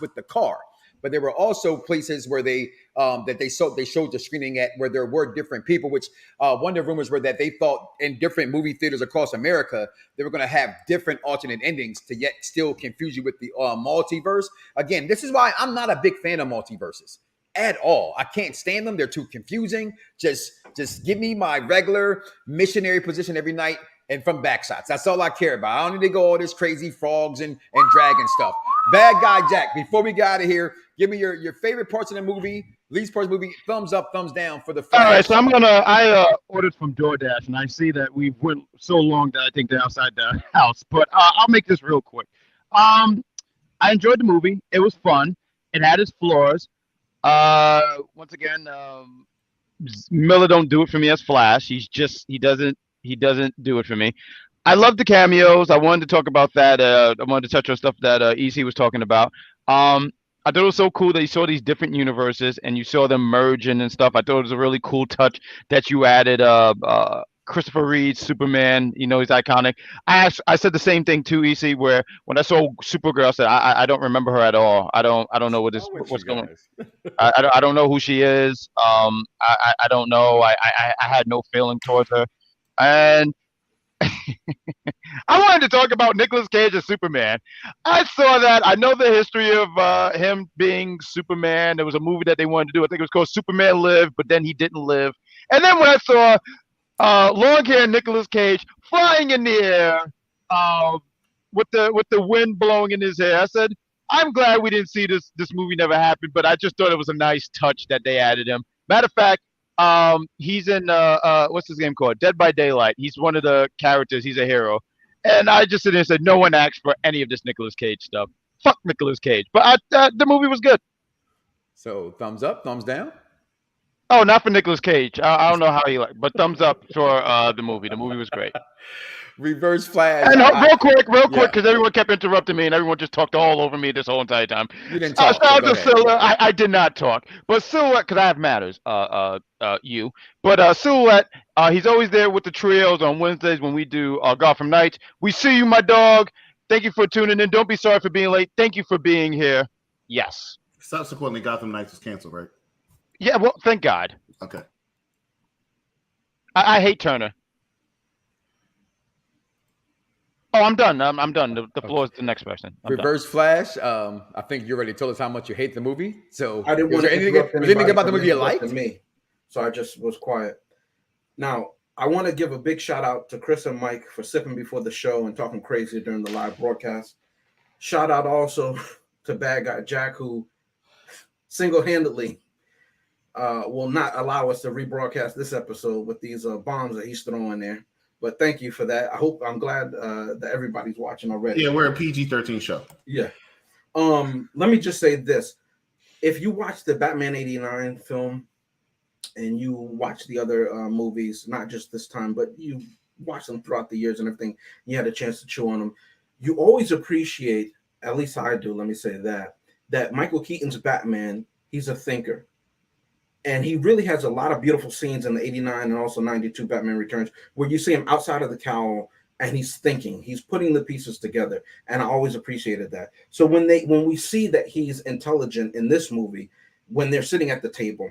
with the car. But there were also places where they showed the screening at where there were different people, which one of the rumors were that they thought in different movie theaters across America, they were going to have different alternate endings to yet still confuse you with the multiverse. Again, this is why I'm not a big fan of multiverses at all. I can't stand them. They're too confusing. Just give me my regular missionary position every night and from backshots. That's all I care about. I don't need to go all this crazy frogs and dragon stuff. Bad Guy Jack, before we get out of here, give me your favorite parts of the movie, least parts of the movie, thumbs up, thumbs down for the Flash. All right, so I ordered from DoorDash, and I see that we went so long that I think they're outside the house, but I'll make this real quick. I enjoyed the movie. It was fun. It had its flaws. Once again, Miller don't do it for me as Flash. He doesn't do it for me. I love the cameos. I wanted to talk about that. I wanted to touch on stuff that EC was talking about. I thought it was so cool that you saw these different universes and you saw them merging and stuff. I thought it was a really cool touch that you added Christopher Reeve's Superman. You know, he's iconic. I said the same thing too, EC, where when I saw Supergirl, I said I don't remember her at all. I don't know what's going on. I don't know who she is. I don't know. I had no feeling towards her. And I wanted to talk about Nicolas Cage as Superman. I saw that. I know the history of him being Superman. There was a movie that they wanted to do. I think it was called Superman Live, but then he didn't live. And then when I saw long-haired Nicolas Cage flying in the air with the wind blowing in his hair, I said, I'm glad we didn't see this movie never happen, but I just thought it was a nice touch that they added him. Matter of fact, he's in what's his game called? Dead by Daylight. He's one of the characters. He's a hero. And I just sit there and said, no one asked for any of this Nicolas Cage stuff. Fuck Nicolas Cage. But the movie was good. So thumbs up, thumbs down? Oh, not for Nicolas Cage. I don't know how you like, but thumbs up for the movie. The movie was great. Reverse Flash. And real quick, because everyone kept interrupting me and everyone just talked all over me this whole entire time. You didn't talk. Shout out to Silhouette. I did not talk, but Silhouette, because I have matters. But Silhouette, he's always there with the trios on Wednesdays when we do Gotham Nights. We see you, my dog. Thank you for tuning in. Don't be sorry for being late. Thank you for being here. Yes. Subsequently, Gotham Nights was canceled, right? Yeah. Well, thank God. Okay. I hate Turner. Oh, I'm done. I'm done. The floor is the next person. Reverse Flash. I think you already told us how much you hate the movie. So, I didn't want to anything about the movie you liked? Me, so I just was quiet. Now, I want to give a big shout out to Chris and Mike for sipping before the show and talking crazy during the live broadcast. Shout out also to Bad Guy Jack, who single-handedly will not allow us to rebroadcast this episode with these bombs that he's throwing there. But thank you for that. I'm glad that everybody's watching already. Yeah, we're a PG-13 show. Yeah. Let me just say this. If you watch the Batman 89 film and you watch the other movies, not just this time, but you watch them throughout the years and everything, you had a chance to chew on them, you always appreciate, at least I do, let me say that Michael Keaton's Batman, he's a thinker. And he really has a lot of beautiful scenes in the 89 and also 92 Batman Returns where you see him outside of the cowl and he's thinking, he's putting the pieces together. And I always appreciated that. So when we see that he's intelligent in this movie, when they're sitting at the table,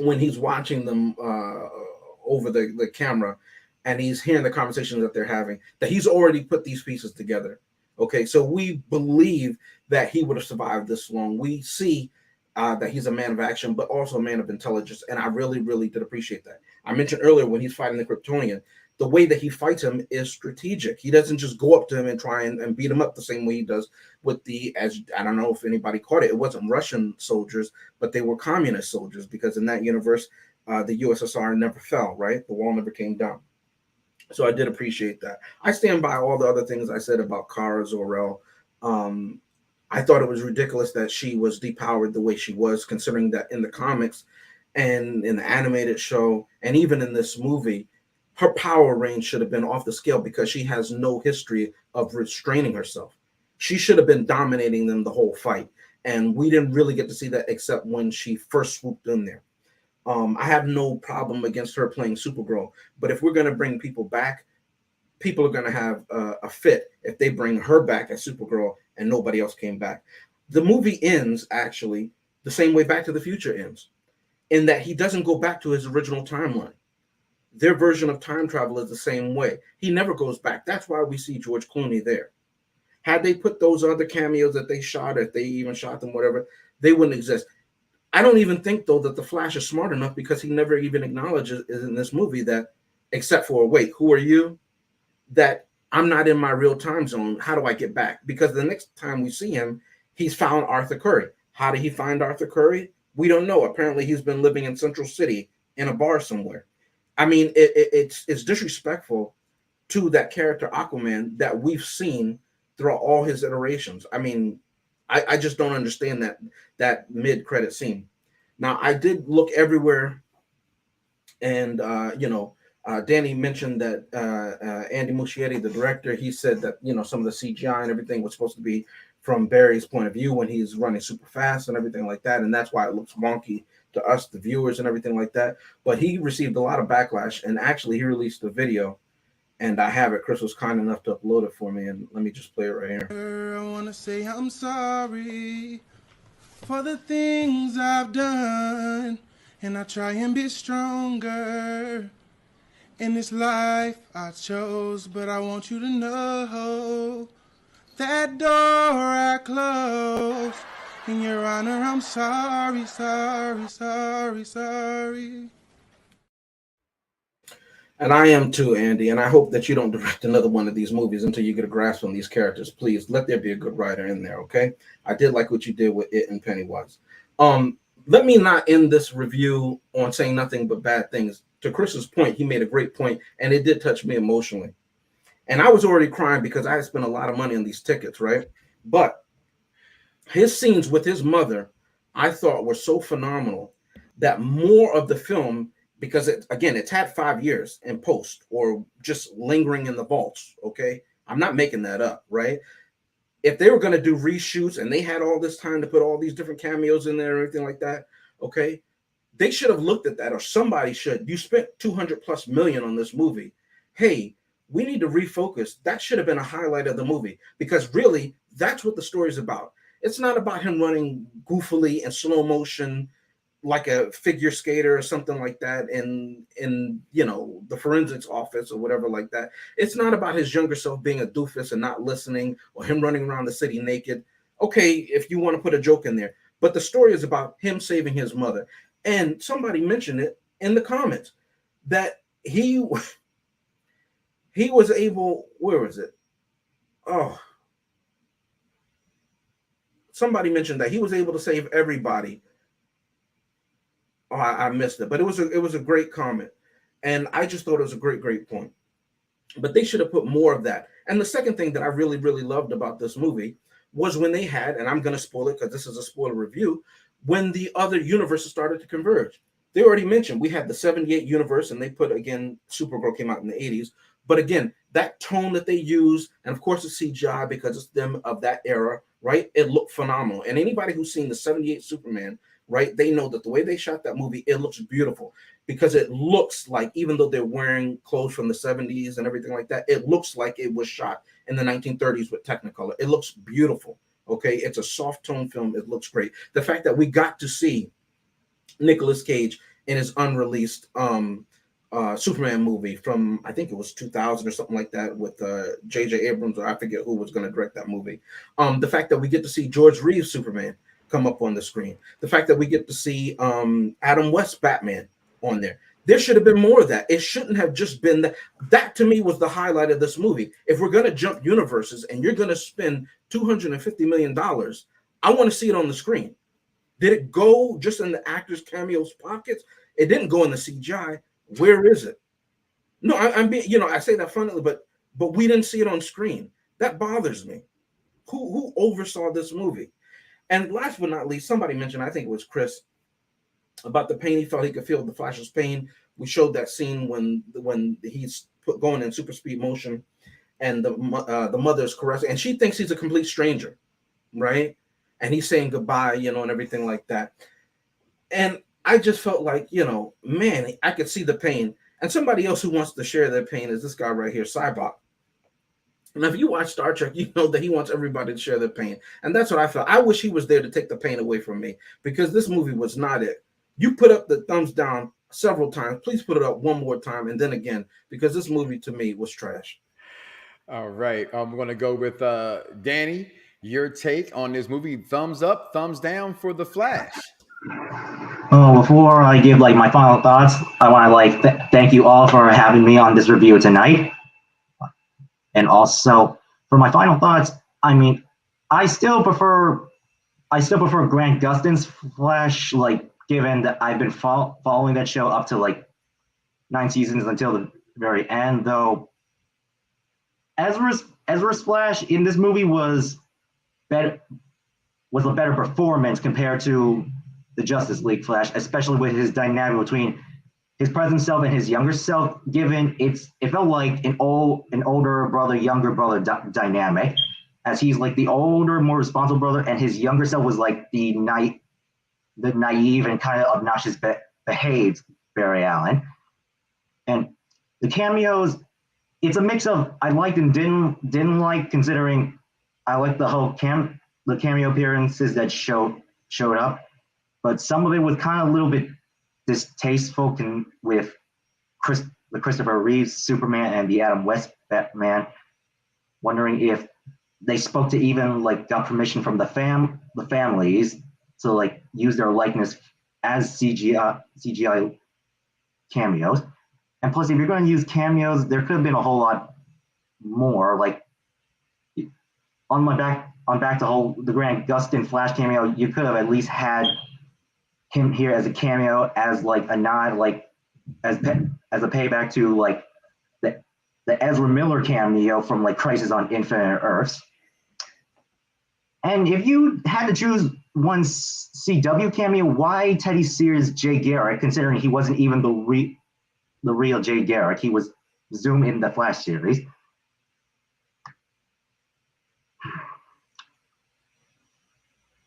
when he's watching them over the camera and he's hearing the conversations that they're having, that he's already put these pieces together. Okay, so we believe that he would have survived this long. We see that he's a man of action, but also a man of intelligence. And I really, really did appreciate that. I mentioned earlier when he's fighting the Kryptonian, the way that he fights him is strategic. He doesn't just go up to him and try and beat him up the same way he does with as I don't know if anybody caught it. It wasn't Russian soldiers, but they were communist soldiers because in that universe, the USSR never fell, right? The wall never came down. So I did appreciate that. I stand by all the other things I said about Kara Zor-El. I thought it was ridiculous that she was depowered the way she was, considering that in the comics and in the animated show and even in this movie, her power range should have been off the scale because she has no history of restraining herself. She should have been dominating them the whole fight. And we didn't really get to see that except when she first swooped in there. I have no problem against her playing Supergirl, but if we're going to bring people back, people are going to have a fit if they bring her back as Supergirl and nobody else came back. The movie ends actually the same way Back to the Future ends, in that he doesn't go back to his original timeline. Their version of time travel is the same way. He never goes back. That's why we see George Clooney there. Had they put those other cameos that they shot, if they even shot them, whatever, they wouldn't exist. I don't even think, though, that the Flash is smart enough because he never even acknowledges in this movie that, except for, wait, who are you? That I'm not in my real time zone. How do I get back? Because the next time we see him, he's found Arthur Curry. How did he find Arthur Curry? We don't know. Apparently, he's been living in Central City in a bar somewhere. I mean, it's disrespectful to that character Aquaman that we've seen throughout all his iterations. I mean, I just don't understand that mid-credit scene. Now, I did look everywhere, and Danny mentioned that Andy Muschietti, the director, he said that some of the CGI and everything was supposed to be from Barry's point of view when he's running super fast and everything like that, and that's why it looks wonky to us, the viewers, and everything like that. But he received a lot of backlash, and actually he released a video, and I have it. Chris was kind enough to upload it for me, and let me just play it right here. I want to say I'm sorry for the things I've done, and I try and be stronger in this life I chose, but I want you to know that door I closed. In your honor, I'm sorry, sorry, sorry, sorry. And I am too, Andy, and I hope that you don't direct another one of these movies until you get a grasp on these characters. Please, let there be a good writer in there, okay? I did like what you did with It and Pennywise. Let me not end this review on saying nothing but bad things. To Chris's point, he made a great point, and it did touch me emotionally. And I was already crying because I had spent a lot of money on these tickets, right? But his scenes with his mother, I thought were so phenomenal that more of the film because it's had 5 years in post or just lingering in the vaults. Okay, I'm not making that up, right? If they were going to do reshoots and they had all this time to put all these different cameos in there and everything like that, okay, they should have looked at that, or somebody should. You spent $200+ million on this movie. Hey, we need to refocus. That should have been a highlight of the movie, because really, that's what the story is about. It's not about him running goofily in slow motion like a figure skater or something like that in the forensics office or whatever like that. It's not about his younger self being a doofus and not listening, or him running around the city naked. Okay, if you want to put a joke in there, but the story is about him saving his mother. And somebody mentioned it in the comments that he was able, where was it? Oh, somebody mentioned that he was able to save everybody. Oh, I missed it, but it was a great comment, and I just thought it was a great point. But they should have put more of that. And the second thing that I really loved about this movie was when they had, and I'm going to spoil it because this is a spoiler review, when the other universes started to converge. They already mentioned we had the 78 universe, and they put, again, Supergirl came out in the 80s. But again, that tone that they use, and of course it's CGI because it's them of that era, right? It looked phenomenal. And anybody who's seen the 78 Superman, right, they know that the way they shot that movie, it looks beautiful, because it looks like, even though they're wearing clothes from the 70s and everything like that, it looks like it was shot in the 1930s with Technicolor. It looks beautiful. Okay, it's a soft tone film. It looks great. The fact that we got to see Nicolas Cage in his unreleased Superman movie from, I think it was 2000 or something like that, with J.J. Abrams, or I forget who was going to direct that movie. The fact that we get to see George Reeves Superman come up on the screen. The fact that we get to see Adam West Batman on there. There should have been more of that. It shouldn't have just been that. That to me was the highlight of this movie. If we're going to jump universes and you're going to spend $250 million, I want to see it on the screen. Did it go just in the actors' cameos pockets? It didn't go in the CGI. Where is it? No, I'm being, I say that funnily, but we didn't see it on screen. That bothers me. Who oversaw this movie? And last but not least, somebody mentioned, I think it was Chris, about the pain he felt. He could feel the Flash's pain. We showed that scene when he's going in super speed motion, and the mother is caressing, and she thinks he's a complete stranger, right? And he's saying goodbye, and everything like that. And I just felt like, man, I could see the pain. And somebody else who wants to share their pain is this guy right here, Cybok. And if you watch Star Trek, you know that he wants everybody to share their pain. And that's what I felt. I wish he was there to take the pain away from me, because this movie was not it. You put up the thumbs down several times. Please put it up one more time, and then again, because this movie to me was trash. All right. I'm going to go with Danny. Your take on this movie, thumbs up, thumbs down for The Flash. Oh, before I give my final thoughts, I want to thank you all for having me on this review tonight. And also for my final thoughts, I still prefer Grant Gustin's Flash, given that I've been following that show up to 9 seasons until the very end, though Ezra's Flash in this movie was a better performance compared to the Justice League Flash, especially with his dynamic between his present self and his younger self, given it felt like an older brother, younger brother dynamic, as he's the older, more responsible brother, and his younger self was the naive and kind of obnoxious behaved Barry Allen. And the cameos, it's a mix of I liked and didn't like, considering I liked the whole the cameo appearances that showed up, but some of it was kind of a little bit distasteful with the Christopher Reeves Superman and the Adam West Batman, wondering if they spoke to even got permission from the families to use their likeness as CGI cameos. And plus, if you're going to use cameos, there could have been a whole lot more. On back to the Grant Gustin Flash cameo, you could have at least had him here as a cameo, as a nod, as a payback to the Ezra Miller cameo from Crisis on Infinite Earths. And if you had to choose one CW cameo, why Teddy Sears Jay Garrick, considering he wasn't even the real Jay Garrick? He was Zoom in the Flash series.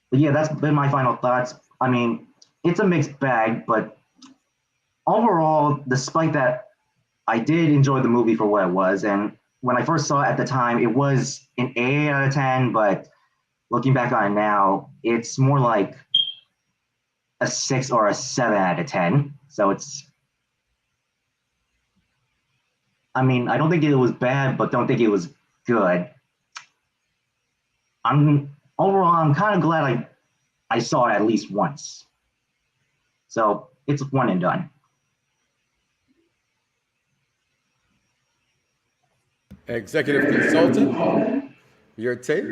But yeah, that's been my final thoughts. I mean, it's a mixed bag, but overall, despite that, I did enjoy the movie for what it was. And when I first saw it at the time, it was an 8 out of 10, but looking back on it now, it's more like a 6 or a 7 out of 10. So it's, I mean, I don't think it was bad, but don't think it was good. Overall, I'm kind of glad I saw it at least once. So it's one and done. Executive consultant, your take?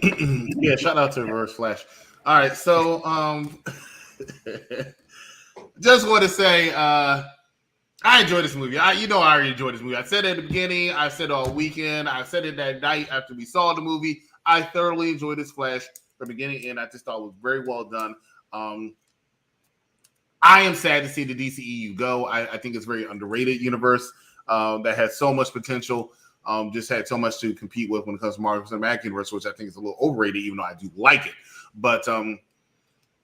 Yeah, shout out to Reverse Flash. All right, so just want to say I enjoyed this movie. I already enjoyed this movie. I said it at the beginning. I said it all weekend. I said it that night after we saw the movie. I thoroughly enjoyed this Flash from beginning to end. I just thought it was very well done. I am sad to see the DCEU go. I think it's a very underrated universe that has so much potential. Just had so much to compete with when it comes to Marvel Cinematic Universe, which I think is a little overrated, even though I do like it. But I'm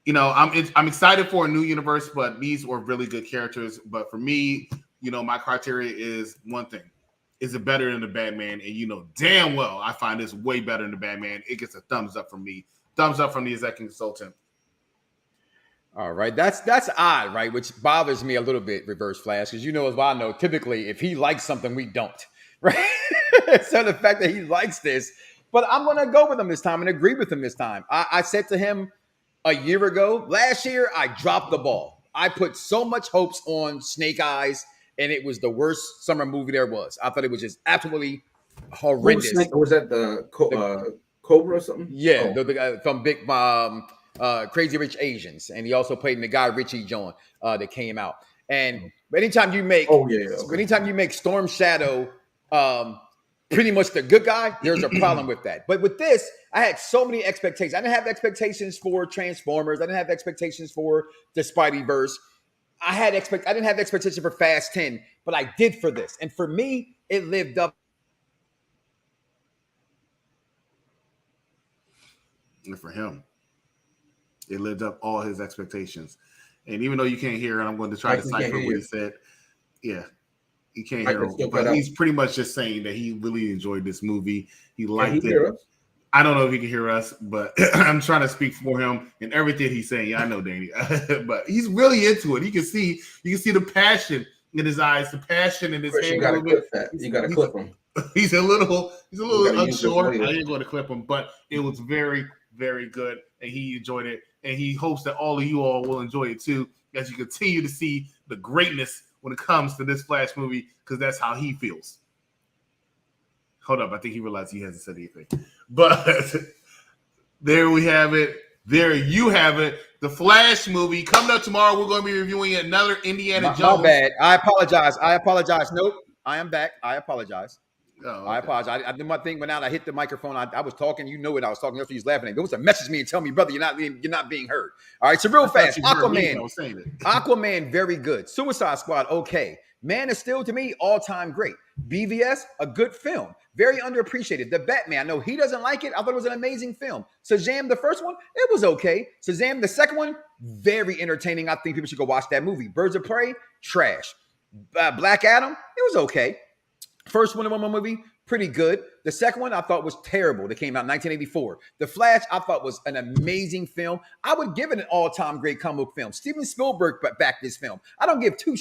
excited for a new universe. But these were really good characters. But for me, my criteria is one thing: is it better than the Batman? And damn well, I find this way better than the Batman. It gets a thumbs up from me. Thumbs up from the executive consultant. All right, that's odd, right? Which bothers me a little bit, Reverse Flash, because as well I know, typically if he likes something, we don't, right? So the fact that he likes this, but I'm going to go with him this time and agree with him this time. I said to him a year ago, last year, I dropped the ball. I put so much hopes on Snake Eyes, and it was the worst summer movie there was. I thought it was just absolutely horrendous. Was that the Cobra or something? Yeah, the guy from Big Crazy Rich Asians, and he also played in the Guy Ritchie joint that came out. And anytime you make Storm Shadow pretty much the good guy, there's a problem with that. But with this, I had so many expectations. I didn't have expectations for Transformers. I didn't have expectations for the Spideyverse. I didn't have expectations for Fast 10, but I did for this. And for me, it lived up. And for him, it lived up all his expectations. And even though you can't hear it, I'm going to try to decipher what he said. Yeah, you can't hear him. But he's pretty much just saying that he really enjoyed this movie. He liked it. I don't know if he can hear us, but I'm trying to speak for him and everything he's saying. Yeah, I know, Danny. But he's really into it. You can see the passion in his eyes, the passion in his hand. You gotta clip that. You gotta clip him. He's a little unsure. I didn't want to clip him, but it was very, very good, and he enjoyed it. And he hopes that all of you all will enjoy it too, as you continue to see the greatness when it comes to this Flash movie, because that's how he feels. Hold up, I think he realized he hasn't said anything. But there we have it. There you have it. The Flash movie coming up tomorrow. We're going to be reviewing another Indiana Jones. My bad. I apologize. Nope. I am back. I apologize. Oh, okay. I apologize. I did my thing went out. I hit the microphone. I was talking. You know it. I was talking. He's laughing at me. It was a message me and tell me, brother, you're not being heard. All right. So real fast, Aquaman, very good. Suicide Squad, okay. Man is still to me all-time great. BVS, a good film, very underappreciated. The Batman, I know he doesn't like it. I thought it was an amazing film. Shazam, the first one, it was okay. Shazam, the second one, very entertaining. I think people should go watch that movie. Birds of Prey, trash. Black Adam, it was okay. First Wonder Woman movie, pretty good. The second one I thought was terrible. That came out in 1984. The Flash I thought was an amazing film. I would give it an all-time great comic book film. Steven Spielberg backed this film. I don't give two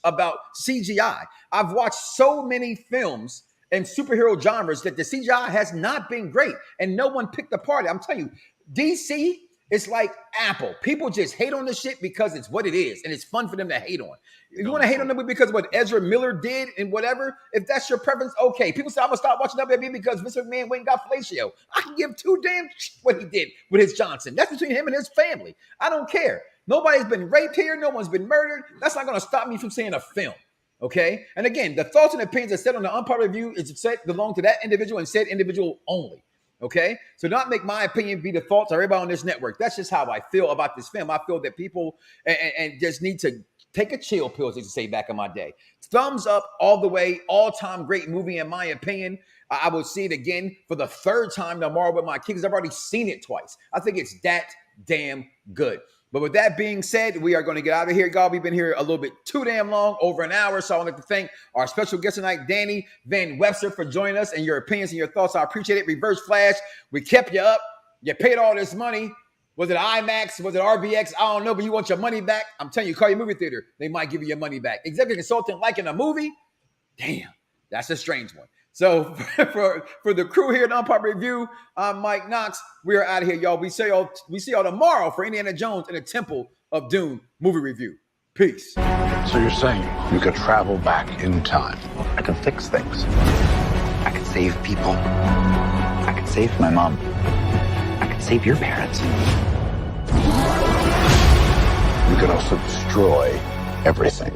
about CGI. I've watched so many films and superhero genres that the CGI has not been great, and no one picked apart. I'm telling you, DC is like Apple. People just hate on the shit because it's what it is, and it's fun for them to hate on. If you want to hate on them because of what Ezra Miller did and whatever, if that's your preference, okay. People say, I'm going to stop watching WWE because Vince McMahon went and got fellatio. I can give two damn what he did with his Johnson. That's between him and his family. I don't care. Nobody's been raped here. No one's been murdered. That's not going to stop me from seeing a film, okay? And again, the thoughts and opinions that said on the unpopular review is said belong to that individual and said individual only, Okay, so not make my opinion be the fault to everybody on this network. That's just how I feel about this film. I feel that people and just need to take a chill pill, as they say back in my day. Thumbs up all the way, all-time great movie in my opinion. I will see it again for the third time tomorrow with my kids. I've already seen it twice. I think it's that damn good. But with that being said, we are going to get out of here, y'all. We've been here a little bit too damn long, over an hour. So I would like to thank our special guest tonight, Danny Van Webster, for joining us and your opinions and your thoughts. I appreciate it. Reverse Flash, we kept you up. You paid all this money. Was it IMAX? Was it RBX? I don't know, but you want your money back? I'm telling you, call your movie theater. They might give you your money back. Executive consultant liking a movie? Damn, that's a strange one. So for the crew here at Unpopular Review, I'm Mike Knox. We are out of here, y'all. We see y'all tomorrow for Indiana Jones and the Temple of Doom movie review. Peace. So you're saying you could travel back in time? I can fix things. I can save people. I can save my mom. I can save your parents. You can also destroy everything.